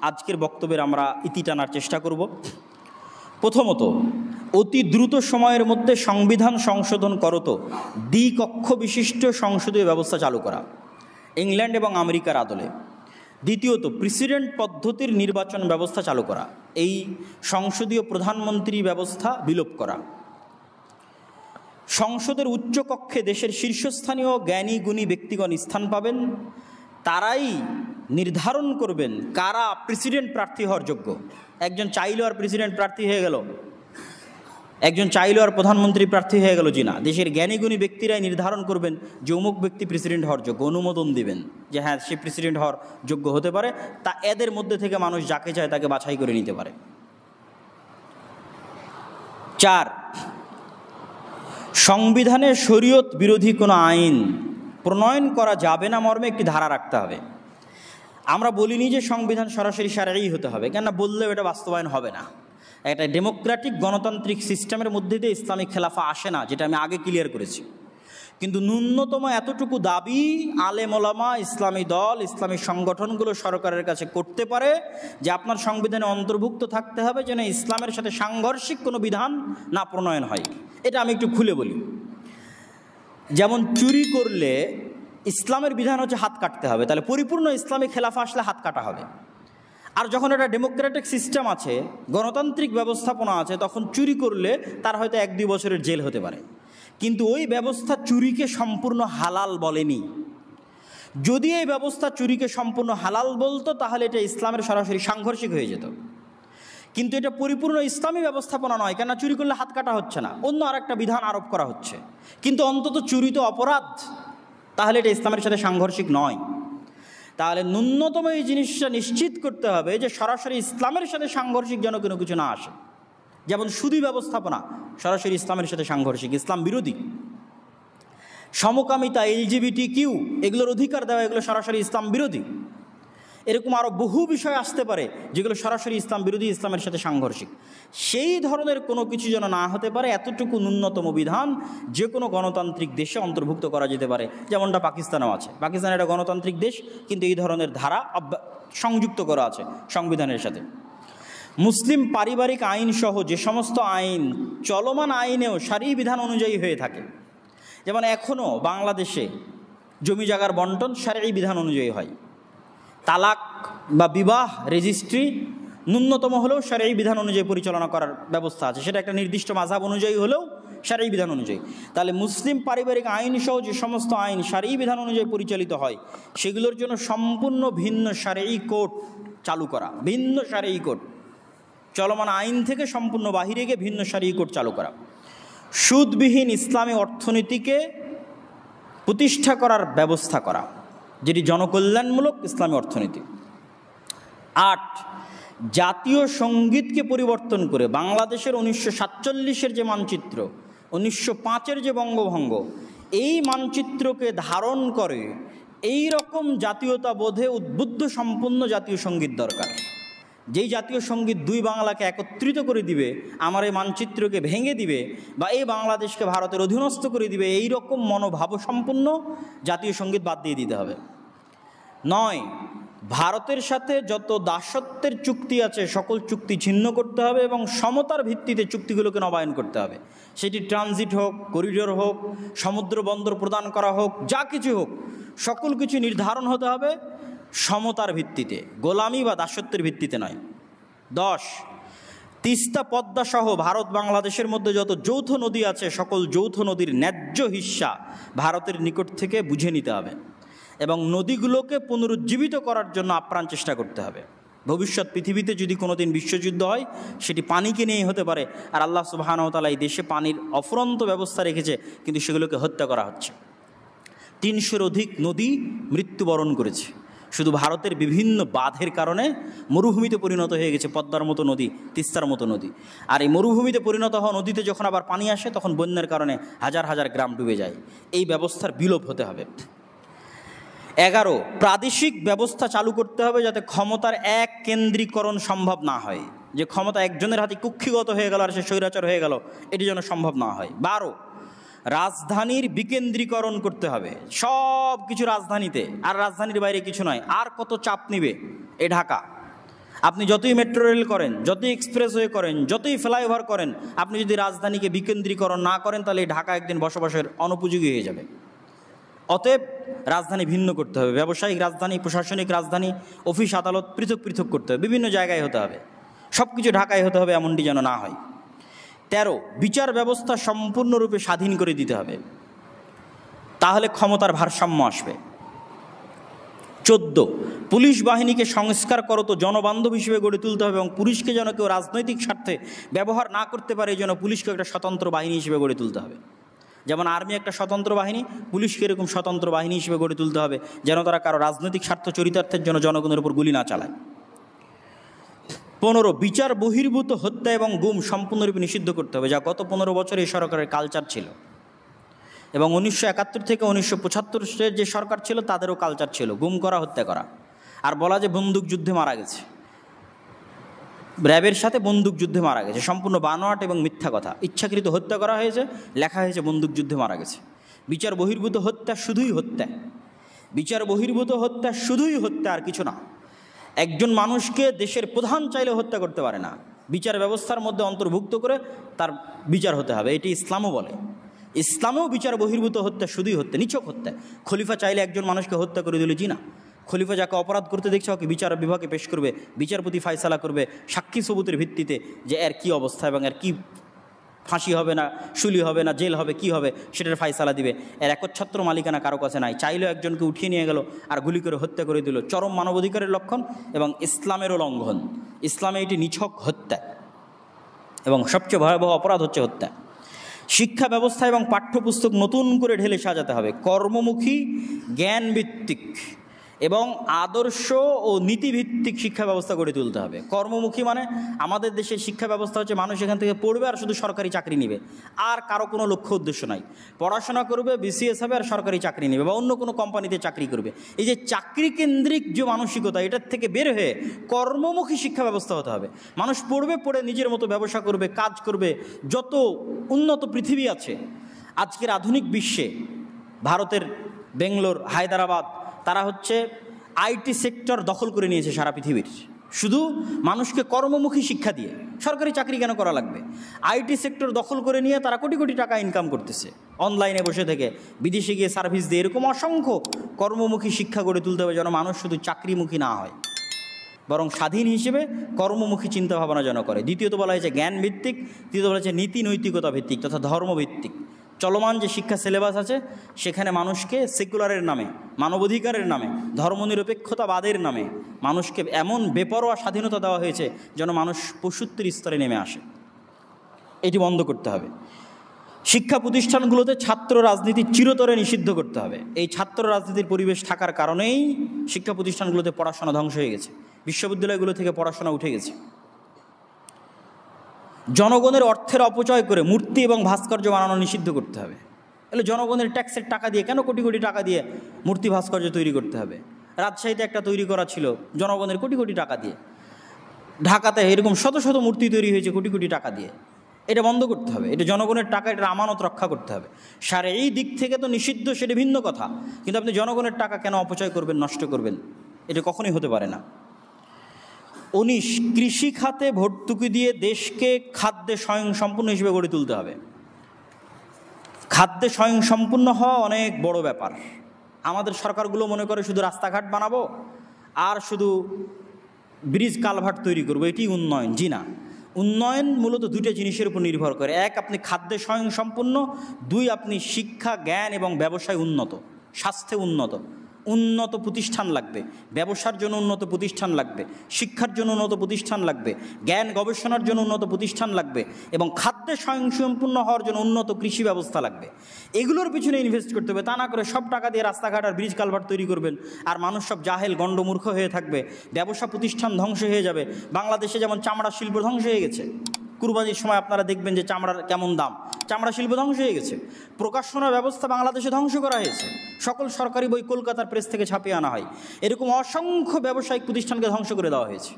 আজকের বক্তব্যের আমরা ইতি টানার চেষ্টা করব। প্রথমত, অতি দ্রুত সময়ের মধ্যে সংবিধান সংশোধন করত দ্বিকক্ষ বিশিষ্ট সংসদীয় ব্যবস্থা চালু করা, ইংল্যান্ড এবং আমেরিকার আদলে। দ্বিতীয়ত, প্রেসিডেন্ট পদ্ধতির নির্বাচন ব্যবস্থা চালু করা, এই সংসদীয় প্রধানমন্ত্রী ব্যবস্থা বিলোপ করা। সংসদের উচ্চকক্ষে দেশের শীর্ষস্থানীয় জ্ঞানী গুণী ব্যক্তিগণ স্থান পাবেন, তারাই নির্ধারণ করবেন কারা প্রেসিডেন্ট প্রার্থী হওয়ার যোগ্য। একজন চাইলেও আর প্রেসিডেন্ট প্রার্থী হয়ে গেল, একজন চাইলেও আর প্রধানমন্ত্রী প্রার্থী হয়ে গেল জি না, দেশের জ্ঞানীগুণী ব্যক্তিরাই নির্ধারণ করবেন যে অমুক ব্যক্তি প্রেসিডেন্ট হওয়ার যোগ্য, অনুমোদন দিবেন যে হ্যাঁ সে প্রেসিডেন্ট হওয়ার যোগ্য হতে পারে, তা এদের মধ্যে থেকে মানুষ যাকে চায় তাকে বাছাই করে নিতে পারে। 4, সংবিধানে শরীয়ত বিরোধী কোনো আইন প্রণয়ন করা যাবে না মর্মে একটি ধারা রাখতে হবে। আমরা বলিনি যে সংবিধান সরাসরি শারঈ হতে হবে, কেননা বললেও এটা বাস্তবায়ন হবে না। একটা ডেমোক্রেটিক গণতান্ত্রিক সিস্টেমের মধ্যে দিয়ে ইসলামিক খেলাফা আসে না, যেটা আমি আগে ক্লিয়ার করেছি। কিন্তু ন্যূনতম এতটুকু দাবি আলেম ওলামা, ইসলামী দল, ইসলামী সংগঠনগুলো সরকারের কাছে করতে পারে যে আপনার সংবিধানে অন্তর্ভুক্ত থাকতে হবে যেন ইসলামের সাথে সাংঘর্ষিক কোনো বিধান না প্রণয়ন হয়। এটা আমি একটু খুলে বলি। যেমন চুরি করলে ইসলামের বিধান হচ্ছে হাত কাটতে হবে, তাহলে পরিপূর্ণ ইসলামী খেলাফা আসলে হাত কাটা হবে। আর যখন একটা ডেমোক্রেটিক সিস্টেম আছে, গণতান্ত্রিক ব্যবস্থাপনা আছে, তখন চুরি করলে তার হয়তো 1-2 বছরের জেল হতে পারে। কিন্তু ওই ব্যবস্থা চুরিকে সম্পূর্ণ হালাল বলেনি। যদি এই ব্যবস্থা চুরিকে সম্পূর্ণ হালাল বলতো তাহলে এটা ইসলামের সরাসরি সাংঘর্ষিক হয়ে যেত। কিন্তু এটা পরিপূর্ণ ইসলামী ব্যবস্থাপনা নয়, কেন চুরি করলে হাত কাটা হচ্ছে না, অন্য আরেকটা বিধান আরোপ করা হচ্ছে। কিন্তু অন্তত চুরি তো অপরাধ, তাহলে এটা ইসলামের সাথে সাংঘর্ষিক নয়। তাহলে ন্যূনতম এই জিনিসটা নিশ্চিত করতে হবে যে সরাসরি ইসলামের সাথে সাংঘর্ষিক যেন কোনো কিছু না আসে। যেমন সুদী ব্যবস্থাপনা সরাসরি ইসলামের সাথে সাংঘর্ষিক, ইসলাম বিরোধী। সমকামিতা, LGBTQ এগুলোর অধিকার দেওয়া, এগুলো সরাসরি ইসলাম বিরোধী। এরকম আরও বহু বিষয় আসতে পারে যেগুলো সরাসরি ইসলাম বিরোধী, ইসলামের সাথে সাংঘর্ষিক। সেই ধরনের কোনো কিছু যেন না হতে পারে, এতটুকু ন্যূনতম বিধান যে কোনো গণতান্ত্রিক দেশে অন্তর্ভুক্ত করা যেতে পারে, যেমনটা পাকিস্তানেও আছে। পাকিস্তান একটা গণতান্ত্রিক দেশ, কিন্তু এই ধরনের ধারা সংযুক্ত করা আছে সংবিধানের সাথে। মুসলিম পারিবারিক আইন সহ যে সমস্ত আইন চলমান আইনেও শারঈ বিধান অনুযায়ী হয়ে থাকে, যেমন এখনও বাংলাদেশে জমি জায়গার বন্টন শারঈ বিধান অনুযায়ী হয়, তালাক বা বিবাহ রেজিস্ট্রি ন্যূনতম হলেও শারঈ বিধান অনুযায়ী পরিচালনা করার ব্যবস্থা আছে, সেটা একটা নির্দিষ্ট মাযহাব অনুযায়ী হলেও শারঈ বিধান অনুযায়ী। তাহলে মুসলিম পারিবারিক আইন সহ যে সমস্ত আইন শারঈ বিধান অনুযায়ী পরিচালিত হয়, সেগুলোর জন্য সম্পূর্ণ ভিন্ন শারঈ কোড চালু করা, ভিন্ন শারঈ কোড, চলমান আইন থেকে সম্পূর্ণ বাহিরে গিয়ে ভিন্ন শারঈ কোড চালু করা। সুদবিহীন ইসলামী অর্থনীতিকে প্রতিষ্ঠা করার ব্যবস্থা করা, যেটি জনকল্যাণমূলক ইসলামী অর্থনীতি। 8, জাতীয় সঙ্গীতকে পরিবর্তন করে বাংলাদেশের 1947-এর যে মানচিত্র, 1905-এর যে বঙ্গভঙ্গ, এই মানচিত্রকে ধারণ করে এই রকম জাতীয়তাবোধে উদ্বুদ্ধ সম্পন্ন জাতীয় সঙ্গীত দরকার, যেই জাতীয় সঙ্গীত দুই বাংলাকে একত্রিত করে দিবে, আমার এই মানচিত্রকে ভেঙে দিবে বা এই বাংলাদেশকে ভারতের অধীনস্থ করে দিবে, এই রকম মনোভাব সম্পন্ন জাতীয় সঙ্গীত বাদ দিয়ে দিতে হবে। 9, ভারতের সাথে যত দাসত্বের চুক্তি আছে সকল চুক্তি ছিন্ন করতে হবে এবং সমতার ভিত্তিতে চুক্তিগুলোকে নবায়ন করতে হবে। সেটি ট্রানজিট হোক, করিডোর হোক, সমুদ্র বন্দর প্রদান করা হোক, যা কিছু হোক, সকল কিছু নির্ধারণ হতে হবে সমতার ভিত্তিতে, গোলামি বা দাসত্বের ভিত্তিতে নয়। 10, তিস্তা পদ্মা সহ ভারত বাংলাদেশের মধ্যে যত যৌথ নদী আছে সকল যৌথ নদীর ন্যায্য হিস্সা ভারতের নিকট থেকে বুঝে নিতে হবে এবং নদীগুলোকে পুনরুজ্জীবিত করার জন্য আপ্রাণ চেষ্টা করতে হবে। ভবিষ্যৎ পৃথিবীতে যদি কোনো দিন বিশ্বযুদ্ধ হয় সেটি পানিকে নিয়েই হতে পারে, আর আল্লাহ সুবহানাহু ওয়া তাআলা এই দেশে পানির অফুরন্ত ব্যবস্থা রেখেছে, কিন্তু সেগুলোকে হত্যা করা হচ্ছে। 300-এর অধিক নদী মৃত্যুবরণ করেছে শুধু ভারতের বিভিন্ন বাঁধের কারণে। মরুভূমিতে পরিণত হয়ে গেছে পদ্মার মতো নদী, তিস্তার মতো নদী। আর এই মরুভূমিতে পরিণত হওয়া নদীতে যখন আবার পানি আসে তখন বন্যার কারণে হাজার হাজার গ্রাম ডুবে যায়। এই ব্যবস্থার বিলোপ হতে হবে। 11, প্রাদেশিক ব্যবস্থা চালু করতে হবে যাতে ক্ষমতার এক কেন্দ্রীকরণ সম্ভব না হয়, যে ক্ষমতা একজনের হাতে কুক্ষিগত হয়ে গেল আর সে স্বৈরাচার হয়ে গেল, এটি যেন সম্ভব না হয়। 12, রাজধানীর বিকেন্দ্রীকরণ করতে হবে, সব কিছু রাজধানীতে, আর রাজধানীর বাইরে কিছু নয়। আর কত চাপ নিবে এ ঢাকা? আপনি যতই মেট্রো রেল করেন, যতই এক্সপ্রেসওয়ে করেন, যতই ফ্লাইওভার করেন, আপনি যদি রাজধানীকে বিকেন্দ্রীকরণ না করেন তাহলে এই ঢাকা একদিন বসবাসের অনুপযোগী হয়ে যাবে। অতএব রাজধানী ভিন্ন করতে হবে, ব্যবসায়িক রাজধানী, প্রশাসনিক রাজধানী, অফিস আদালত পৃথক পৃথক করতে হবে, বিভিন্ন জায়গায় হতে হবে, সব কিছু ঢাকায় হতে হবে, এমনটি যেন না হয়। 13, বিচার ব্যবস্থা সম্পূর্ণরূপে স্বাধীন করে দিতে হবে, তাহলে ক্ষমতার ভারসাম্য আসবে। 14, পুলিশ বাহিনীকে সংস্কার করত জনবান্ধব হিসেবে গড়ে তুলতে হবে এবং পুলিশকে যেন কেউ রাজনৈতিক স্বার্থে ব্যবহার না করতে পারে, এই জন্য পুলিশকে একটা স্বতন্ত্র বাহিনী হিসেবে গড়ে তুলতে হবে। যেমন আর্মি একটা স্বতন্ত্র বাহিনী, পুলিশকে এরকম স্বতন্ত্র বাহিনী হিসেবে গড়ে তুলতে হবে, যেন তারা কারো রাজনৈতিক স্বার্থ চরিতার্থের জন্য জনগণের উপর গুলি না চালায়। 15, বিচার বহির্ভূত হত্যা এবং গুম সম্পূর্ণরূপে নিষিদ্ধ করতে হবে, যা গত 15 বছর এই সরকারের কালচার ছিল, এবং 1971 থেকে 1975 যে সরকার ছিল তাদেরও কালচার ছিল গুম করা, হত্যা করা। আর বলা যে বন্দুক যুদ্ধে মারা গেছে, র্যাবের সাথে বন্দুক যুদ্ধে মারা গেছে, সম্পূর্ণ বানোয়াট এবং মিথ্যা কথা। ইচ্ছাকৃত হত্যা করা হয়েছে, লেখা হয়েছে বন্দুক যুদ্ধে মারা গেছে। বিচার বহির্ভূত হত্যা শুধুই হত্যা, বিচার বহির্ভূত হত্যা শুধুই হত্যা, আর কিছু না। একজন মানুষকে দেশের প্রধান চাইলে হত্যা করতে পারে না, বিচার ব্যবস্থার মধ্যে অন্তর্ভুক্ত করে তার বিচার হতে হবে, এটি ইসলামও বলে। ইসলামেও বিচার বহির্ভূত হত্যা শুধুই হত্যা, নিছক হত্যা। খলিফা চাইলে একজন মানুষকে হত্যা করে দিল, জি না। খলিফা যাকে অপরাধ করতে দেখছে ওকে বিচার বিভাগে পেশ করবে, বিচারপতি ফায়সালা করবে সাক্ষী সবুতের ভিত্তিতে যে এর কী অবস্থা এবং এর কী ফাঁসি হবে না শুলি হবে না জেল হবে কি হবে সেটার ফায়সালা দিবে। এর একচ্ছত্র মালিকানা কারো কাছে নাই, চাইলেও একজনকে উঠিয়ে নিয়ে গেল আর গুলি করে হত্যা করে দিল, চরম মানবাধিকারের লক্ষণ এবং ইসলামেরও লঙ্ঘন। ইসলামে এটি নিছক হত্যা এবং সবচেয়ে ভয়াবহ অপরাধ হচ্ছে হত্যা। শিক্ষা ব্যবস্থা এবং পাঠ্যপুস্তক নতুন করে ঢেলে সাজাতে হবে, কর্মমুখী, জ্ঞানভিত্তিক এবং আদর্শ ও নীতিভিত্তিক শিক্ষা ব্যবস্থা গড়ে তুলতে হবে। কর্মমুখী মানে আমাদের দেশের শিক্ষা ব্যবস্থা হচ্ছে মানুষ এখান থেকে পড়বে আর শুধু সরকারি চাকরি নেবে, আর কারো কোনো লক্ষ্য উদ্দেশ্য নাই। পড়াশোনা করবে, বিসিএস হবে আর সরকারি চাকরি নেবে বা অন্য কোনো কোম্পানিতে চাকরি করবে। এই যে চাকরি কেন্দ্রিক যে মানসিকতা, এটার থেকে বের হয়ে কর্মমুখী শিক্ষা ব্যবস্থা হতে হবে। মানুষ পড়বে, পড়ে নিজের মতো ব্যবসা করবে, কাজ করবে। যত উন্নত পৃথিবী আছে আজকের আধুনিক বিশ্বে, ভারতের বেঙ্গলোর, হায়দ্রাবাদ, তারা হচ্ছে আইটি সেক্টর দখল করে নিয়েছে সারা পৃথিবীর, শুধু মানুষকে কর্মমুখী শিক্ষা দিয়ে। সরকারি চাকরি কেন করা লাগবে? আইটি সেক্টর দখল করে নিয়ে তারা কোটি কোটি টাকা ইনকাম করতেছে অনলাইনে বসে থেকে, বিদেশে গিয়ে সার্ভিস দিয়ে। এরকম অসংখ্য কর্মমুখী শিক্ষা গড়ে তুলতে হবে যেন মানুষ শুধু চাকরিমুখী না হয়, বরং স্বাধীন হিসেবে কর্মমুখী চিন্তাভাবনা যেন করে। দ্বিতীয়ত বলা হয়েছে জ্ঞানভিত্তিক, তৃতীয়ত বলা হয়েছে নীতি নৈতিকতা ভিত্তিক তথা ধর্মভিত্তিক। চলমান যে শিক্ষা সিলেবাস আছে সেখানে মানুষকে সেকুলারের নামে, মানবাধিকারের নামে, ধর্মনিরপেক্ষতাবাদের নামে মানুষকে এমন বেপরোয়া স্বাধীনতা দেওয়া হয়েছে যেন মানুষ পশুত্বের স্তরে নেমে আসে। এটি বন্ধ করতে হবে। শিক্ষা প্রতিষ্ঠানগুলোতে ছাত্র রাজনীতি চিরতরে নিষিদ্ধ করতে হবে। এই ছাত্র রাজনীতির পরিবেশ থাকার কারণেই শিক্ষা প্রতিষ্ঠানগুলোতে পড়াশোনা ধ্বংস হয়ে গেছে, বিশ্ববিদ্যালয়গুলো থেকে পড়াশোনা উঠে গেছে। জনগণের অর্থের অপচয় করে মূর্তি এবং ভাস্কর্য বানানো নিষিদ্ধ করতে হবে। তাহলে জনগণের ট্যাক্সের টাকা দিয়ে কেন কোটি কোটি টাকা দিয়ে মূর্তি ভাস্কর্য তৈরি করতে হবে? রাজশাহীতে একটা তৈরি করা ছিল জনগণের কোটি কোটি টাকা দিয়ে, ঢাকাতে এরকম শত শত মূর্তি তৈরি হয়েছে কোটি কোটি টাকা দিয়ে। এটা বন্ধ করতে হবে, এটা জনগণের টাকা, এটা আমানত রক্ষা করতে হবে। এই দিক থেকে তো নিষিদ্ধ, সেটা ভিন্ন কথা, কিন্তু আপনি জনগণের টাকা কেন অপচয় করবেন, নষ্ট করবেন? এটা কখনোই হতে পারে না। 19, কৃষি খাতে ভর্তুকি দিয়ে দেশকে খাদ্যে স্বয়ংসম্পূর্ণ হিসেবে গড়ে তুলতে হবে। খাদ্যে স্বয়ংসম্পূর্ণ হওয়া অনেক বড় ব্যাপার। আমাদের সরকারগুলো মনে করে শুধু রাস্তাঘাট বানাবো আর শুধু ব্রিজ কালভার্ট তৈরি করবো, এটি উন্নয়ন। জি না, উন্নয়ন মূলত দুটো জিনিসের উপর নির্ভর করে। এক, আপনি খাদ্যে স্বয়ংসম্পূর্ণ। 2, আপনি শিক্ষা, জ্ঞান এবং ব্যবসায় উন্নত, স্বাস্থ্যে উন্নত। উন্নত প্রতিষ্ঠান লাগবে, ব্যবসার জন্য উন্নত প্রতিষ্ঠান লাগবে, শিক্ষার জন্য উন্নত প্রতিষ্ঠান লাগবে, জ্ঞান গবেষণার জন্য উন্নত প্রতিষ্ঠান লাগবে, এবং খাদ্যে স্বয়ংসম্পূর্ণ হওয়ার জন্য উন্নত কৃষি ব্যবস্থা লাগবে। এগুলোর পিছনে ইনভেস্ট করতে হবে। তা না করে সব টাকা দিয়ে রাস্তাঘাট আর ব্রিজ কালভার্ট তৈরি করবেন আর মানুষ সব জাহেল গণ্ডমূর্খ হয়ে থাকবে, ব্যবসা প্রতিষ্ঠান ধ্বংস হয়ে যাবে। বাংলাদেশে যেমন চামড়া শিল্প ধ্বংস হয়ে গেছে, কুরবানির সময় আপনারা দেখবেন যে চামড়ার কেমন দাম, চামড়া শিল্প ধ্বংস হয়ে গেছে। প্রকাশনা ব্যবস্থা বাংলাদেশে ধ্বংস করা হয়েছে, সকল সরকারি বই কলকাতার প্রেস থেকে ছাপিয়ে আনা হয়। এরকম অসংখ্য ব্যবসায়িক প্রতিষ্ঠানকে ধ্বংস করে দেওয়া হয়েছে।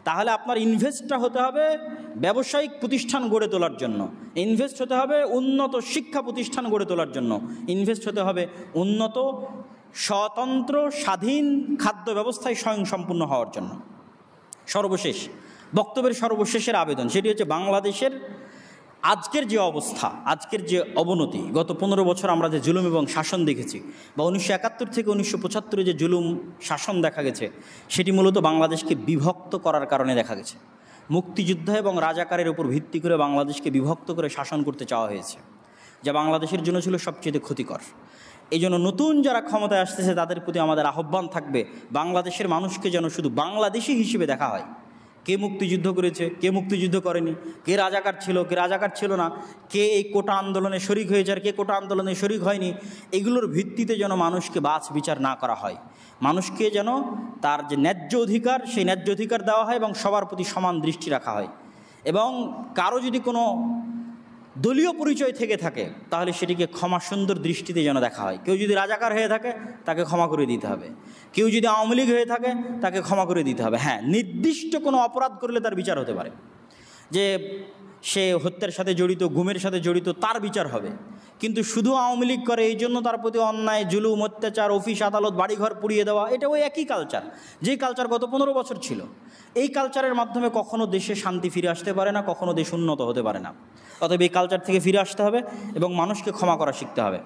তাহলে আপনার ইনভেস্টটা হতে হবে ব্যবসায়িক প্রতিষ্ঠান গড়ে তোলার জন্য, ইনভেস্ট হতে হবে উন্নত শিক্ষা প্রতিষ্ঠান গড়ে তোলার জন্য, ইনভেস্ট হতে হবে উন্নত স্বতন্ত্র স্বাধীন খাদ্য ব্যবস্থায় স্বয়ংসম্পূর্ণ হওয়ার জন্য। সর্বশেষ বক্তব্যের সর্বশেষের আবেদন, সেটি হচ্ছে বাংলাদেশের আজকের যে অবস্থা, আজকের যে অবনতি, গত 15 বছর আমরা যে জুলুম এবং শাসন দেখেছি, বা 1971 থেকে 1975 যে জুলুম শাসন দেখা গেছে, সেটি মূলত বাংলাদেশকে বিভক্ত করার কারণে দেখা গেছে। মুক্তিযুদ্ধ এবং রাজাকারের উপর ভিত্তি করে বাংলাদেশকে বিভক্ত করে শাসন করতে চাওয়া হয়েছে, যা বাংলাদেশের জন্য ছিল সবচেয়ে ক্ষতিকর। এই জন্য নতুন যারা ক্ষমতায় আসতেছে তাদের প্রতি আমাদের আহ্বান থাকবে, বাংলাদেশের মানুষকে যেন শুধু বাংলাদেশি হিসেবে দেখা হয়। কে মুক্তিযুদ্ধ করেছে, কে মুক্তিযুদ্ধ করেনি, কে রাজাকার ছিল, কে রাজাকার ছিল না, কে এই কোটা আন্দোলনে শরিক হয়েছে আর কে কোটা আন্দোলনে শরিক হয়নি, এগুলোর ভিত্তিতে যেন মানুষকে বাছ বিচার না করা হয়। মানুষকে যেন তার যে ন্যায্য অধিকার, সেই ন্যায্য অধিকার দেওয়া হয় এবং সবার প্রতি সমান দৃষ্টি রাখা হয়। এবং কারো যদি কোনো দলীয় পরিচয় থেকে থাকে তাহলে সেটিকে ক্ষমা সুন্দর দৃষ্টিতে যেন দেখা হয়। কেউ যদি রাজাকার হয়ে থাকে তাকে ক্ষমা করে দিতে হবে, কেউ যদি আওয়ামী লীগ হয়ে থাকে তাকে ক্ষমা করে দিতে হবে। হ্যাঁ, নির্দিষ্ট কোনো অপরাধ করলে তার বিচার হতে পারে, যে সে হত্যার সাথে জড়িত, গুমের সাথে জড়িত, তার বিচার হবে। কিন্তু শুধু আওয়ামী লীগ করে এই জন্য তার প্রতি অন্যায়, জুলুম, অত্যাচার, অফিস আদালত, বাড়িঘর পুড়িয়ে দেওয়া, এটা ওই একই কালচার, যেই কালচার গত 15 বছর ছিল। এই কালচারের মাধ্যমে কখনো দেশে শান্তি ফিরে আসতে পারে না, কখনো দেশ উন্নত হতে পারে না। অতএব এই কালচার থেকে ফিরে আসতে হবে এবং মানুষকে ক্ষমা করা শিখতে হবে।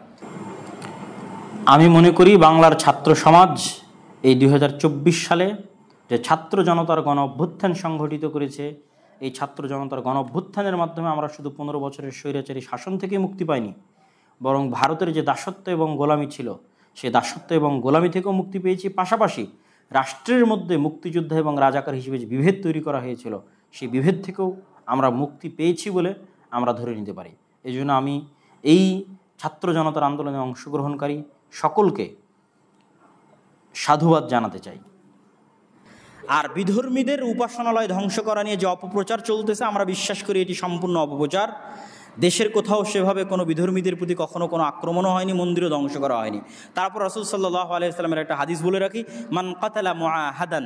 আমি মনে করি বাংলার ছাত্র সমাজ এই 2024 সালে যে ছাত্র জনতার গণ অভ্যুত্থান সংগঠিত করেছে, এই ছাত্র জনতার গণ অভ্যুত্থানের মাধ্যমে আমরা শুধু 15 বছরের স্বৈরাচারী শাসন থেকে মুক্তি পাইনি, বরং ভারতের যে দাসত্ব এবং গোলামি ছিল, সেই দাসত্ব এবং গোলামি থেকেও মুক্তি পেয়েছি। পাশাপাশি রাষ্ট্রের মধ্যে মুক্তিযোদ্ধা এবং রাজাকার হিসেবে যে বিভেদ তৈরি করা হয়েছিল, সেই বিভেদ থেকেও আমরা মুক্তি পেয়েছি বলে আমরা ধরে নিতে পারি। এই জন্য আমি এই ছাত্র জনতার আন্দোলনে অংশগ্রহণকারী সকলকে সাধুবাদ জানাতে চাই। আর বিধর্মীদের উপাসনালয় ধ্বংস করা নিয়ে যে অপপ্রচার চলতেছে, আমরা বিশ্বাস করি এটি সম্পূর্ণ অপপ্রচার। দেশের কোথাও সেভাবে কোনো বিধর্মীদের প্রতি কখনো কোনো আক্রমণও হয়নি, মন্দিরও ধ্বংস করা হয়নি। তারপর রাসূল সাল্লাল্লাহু আলাইহি ওয়াসাল্লামের একটা হাদিস বলে রাখি, মান কাতালা মুআহাদান,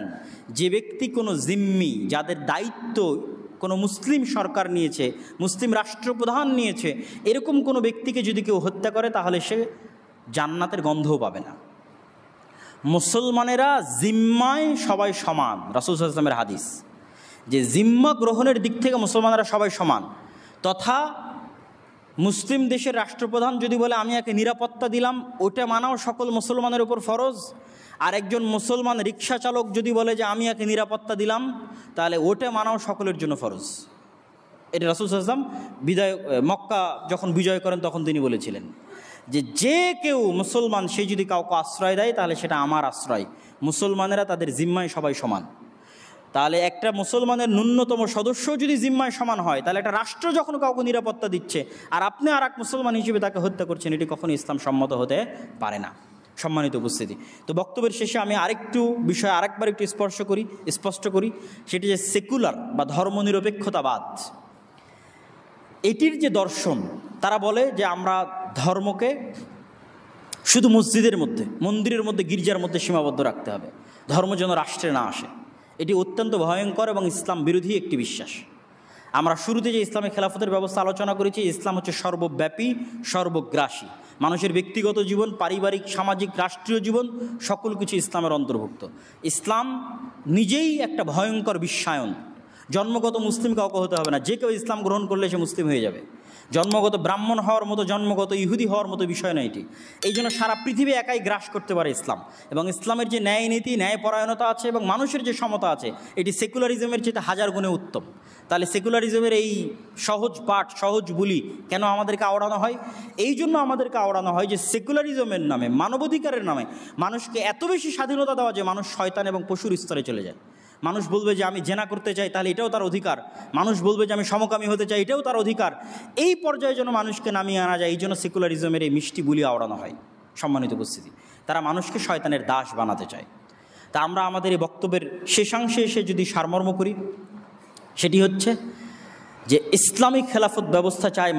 যে ব্যক্তি কোনো জিম্মি, যাদের দায়িত্ব কোনো মুসলিম সরকার নিয়েছে, মুসলিম রাষ্ট্রপ্রধান নিয়েছে, এরকম কোনো ব্যক্তিকে যদি কেউ হত্যা করে তাহলে সে জান্নাতের গন্ধও পাবে না। মুসলমানেরা জিম্মায় সবাই সমান, রাসূল সাল্লাল্লাহু আলাইহি ওয়াসাল্লামের হাদিস, যে জিম্মা গ্রহণের দিক থেকে মুসলমানেরা সবাই সমান। তথা মুসলিম দেশের রাষ্ট্রপ্রধান যদি বলে আমি একে নিরাপত্তা দিলাম, ওটা মানাও সকল মুসলমানের উপর ফরজ। আর একজন মুসলমান রিক্সা চালক যদি বলে যে আমি একে নিরাপত্তা দিলাম, তাহলে ওটা মানাও সকলের জন্য ফরজ। এটা রাসূল সাল্লাল্লাহু আলাইহি ওয়াসাল্লাম মক্কা যখন বিজয় করেন তখন তিনি বলেছিলেন যে যে কেউ মুসলমান সে যদি কাউকে আশ্রয় দেয় তাহলে সেটা আমার আশ্রয়। মুসলমানেরা তাদের জিম্মায় সবাই সমান। তাহলে একটা মুসলমানের ন্যূনতম সদস্য যদি জিম্মায় সমান হয়, তাহলে একটা রাষ্ট্র যখন কাউকে নিরাপত্তা দিচ্ছে আর আপনি আর এক মুসলমান হিসেবে তাকে হত্যা করছেন, এটি কখনো ইসলাম সম্মত হতে পারে না। সম্মানিত উপস্থিতি, তো বক্তব্যের শেষে আমি আরেকটু বিষয় আরেকবার একটু স্পষ্ট করি, সেটি যে সেকুলার বা ধর্মনিরপেক্ষতাবাদ, এটির যে দর্শন, তারা বলে যে আমরা ধর্মকে শুধু মসজিদের মধ্যে, মন্দিরের মধ্যে, গির্জার মধ্যে সীমাবদ্ধ রাখতে হবে, ধর্ম যেন রাষ্ট্রে না আসে। এটি অত্যন্ত ভয়ঙ্কর এবং ইসলাম বিরোধী একটি বিশ্বাস। আমরা শুরুতে যে ইসলামী খেলাফতের ব্যবস্থা আলোচনা করেছি, ইসলাম হচ্ছে সর্বব্যাপী, সর্বগ্রাসী। মানুষের ব্যক্তিগত জীবন, পারিবারিক, সামাজিক, রাষ্ট্রীয় জীবন সকল কিছু ইসলামের অন্তর্ভুক্ত। ইসলাম নিজেই একটা ভয়ঙ্কর বিশ্বায়ন। জন্মগত মুসলিম কাউকে হতে হবে না, যে কেউ ইসলাম গ্রহণ করলে সে মুসলিম হয়ে যাবে। জন্মগত ব্রাহ্মণ হওয়ার মতো, জন্মগত ইহুদি হওয়ার মতো বিষয় না এটি। এই জন্য সারা পৃথিবী একাই গ্রাস করতে পারে ইসলাম। এবং ইসলামের যে ন্যায় নীতি, ন্যায়পরায়ণতা আছে এবং মানুষের যে সমতা আছে, এটি সেকুলারিজমের চেয়ে হাজার গুণে উত্তম। তাহলে সেকুলারিজমের এই সহজ পাঠ, সহজ বুলি কেন আমাদেরকে আওড়ানো হয়? এই জন্য আমাদেরকে আওড়ানো হয় যে সেকুলারিজমের নামে, মানবাধিকারের নামে মানুষকে এত বেশি স্বাধীনতা দেওয়া যে মানুষ শয়তান এবং পশুর স্তরে চলে যায়। মানুষ বলবে যে আমি জেনা করতে চাই, তাহলে এটাও তার অধিকার। মানুষ বলবে যে আমি সমকামী হতে চাই, এটাও তার অধিকার। এই পর্যায়ে যেন মানুষকে নামিয়ে আনা যায়, এই জন্য সেকুলারিজমের এই মিষ্টি বুলি আওড়ানো হয়। সম্মানিত উপস্থিতি, তারা মানুষকে শয়তানের দাস বানাতে চায়। তা আমরা আমাদের এই বক্তব্যের শেষাংশে এসে যদি সারমর্ম করি, সেটি হচ্ছে যে ইসলামী খেলাফত ব্যবস্থা চায়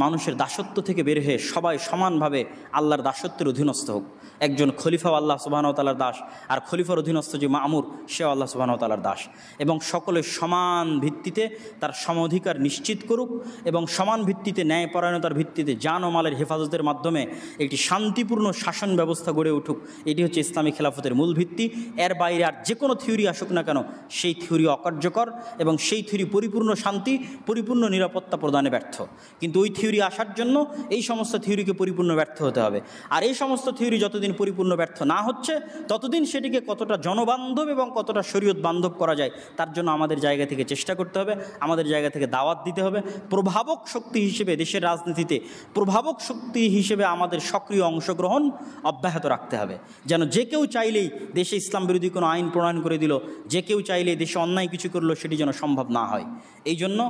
মানুষের দাসত্ব থেকে বের হয়ে সবাই সমানভাবে আল্লাহর দাসত্বের অধীনস্থ হোক। একজন খলিফাও আল্লাহ সুবহানাহু ওয়া তাআলার দাস, আর খলিফার অধীনস্থ যে মামুর, সেও আল্লাহ সুবহানাহু ওয়া তাআলার দাস। এবং সকলের সমান ভিত্তিতে তার সমঅধিকার নিশ্চিত করুক এবং সমান ভিত্তিতে, ন্যায়পরায়ণতার ভিত্তিতে জান ও মালের হেফাজতের মাধ্যমে একটি শান্তিপূর্ণ শাসন ব্যবস্থা গড়ে উঠুক। এটি হচ্ছে ইসলামী খেলাফতের মূল ভিত্তি। এর বাইরে আর যে কোনো থিওরি আসুক না কেন, সেই থিওরি অকার্যকর এবং সেই থিওরি পরিপূর্ণ শান্তি, পরিপূর্ণ নিরাপত্তা প্রদানে ব্যর্থ। কিন্তু ওই থিওরি আসার জন্য এই সমস্ত থিওরিকে পরিপূর্ণ ব্যর্থ হতে হবে। আর এই সমস্ত থিওরি যতদিন পরিপূর্ণ ব্যর্থ না হচ্ছে, ততদিন সেটিকে কতটা জনবান্ধব এবং কতটা শরীয়ত বান্ধব করা যায়, তার জন্য আমাদের জায়গা থেকে চেষ্টা করতে হবে, আমাদের জায়গা থেকে দাওয়াত দিতে হবে। প্রভাবক শক্তি হিসেবে দেশের রাজনীতিতে, প্রভাবক শক্তি হিসেবে আমাদের সক্রিয় অংশগ্রহণ অব্যাহত রাখতে হবে। যেন যে কেউ চাইলেই দেশে ইসলাম বিরোধী কোনো আইন প্রণয়ন করে দিল, যে কেউ চাইলেই দেশে অন্যায় কিছু করলো, সেটি যেন সম্ভব না হয়। এই জন্য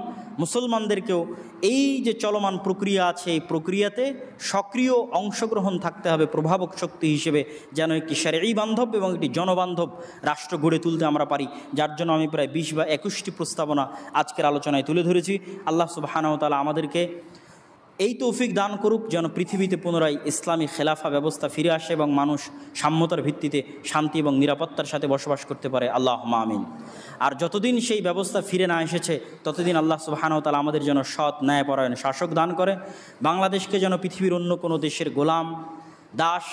মুসলমানদেরকেও এই যে চলমান প্রক্রিয়া আছে, এই প্রক্রিয়াতে সক্রিয় অংশগ্রহণ থাকতে হবে প্রভাবক শক্তি হিসেবে, যেন একটি শরঈ বান্ধব এবং একটি জনবান্ধব রাষ্ট্র গড়ে তুলতে আমরা পারি। যার জন্য আমি প্রায় 20 বা 21টি প্রস্তাবনা আজকের আলোচনায় তুলে ধরেছি। আল্লাহ সুবহানাহু ওয়া তাআলা আমাদেরকে এই তৌফিক দান করুক যেন পৃথিবীতে পুনরায় ইসলামী খেলাফা ব্যবস্থা ফিরে আসে এবং মানুষ সাম্যতার ভিত্তিতে শান্তি এবং নিরাপত্তার সাথে বসবাস করতে পারে। আল্লাহুম্মা আমিন। আর যতদিন সেই ব্যবস্থা ফিরে না এসেছে, ততদিন আল্লাহ সুবহানাহু ওয়া তাআলা আমাদের যেন সৎ, ন্যায়পরায়ণ শাসক দান করে। বাংলাদেশকে যেন পৃথিবীর অন্য কোনো দেশের গোলাম, দাস,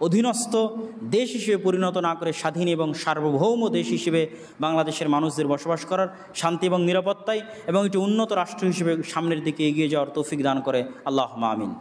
অধীনস্থ দেশ হিসেবে পরিণত না করে স্বাধীন এবং সার্বভৌম দেশ হিসেবে বাংলাদেশের মানুষদের বসবাস করার, শান্তি এবং নিরাপত্তায় এবং একটি উন্নত রাষ্ট্র হিসেবে সামনের দিকে এগিয়ে যাওয়ার তৌফিক দান করে। আল্লাহুম্মা আমিন।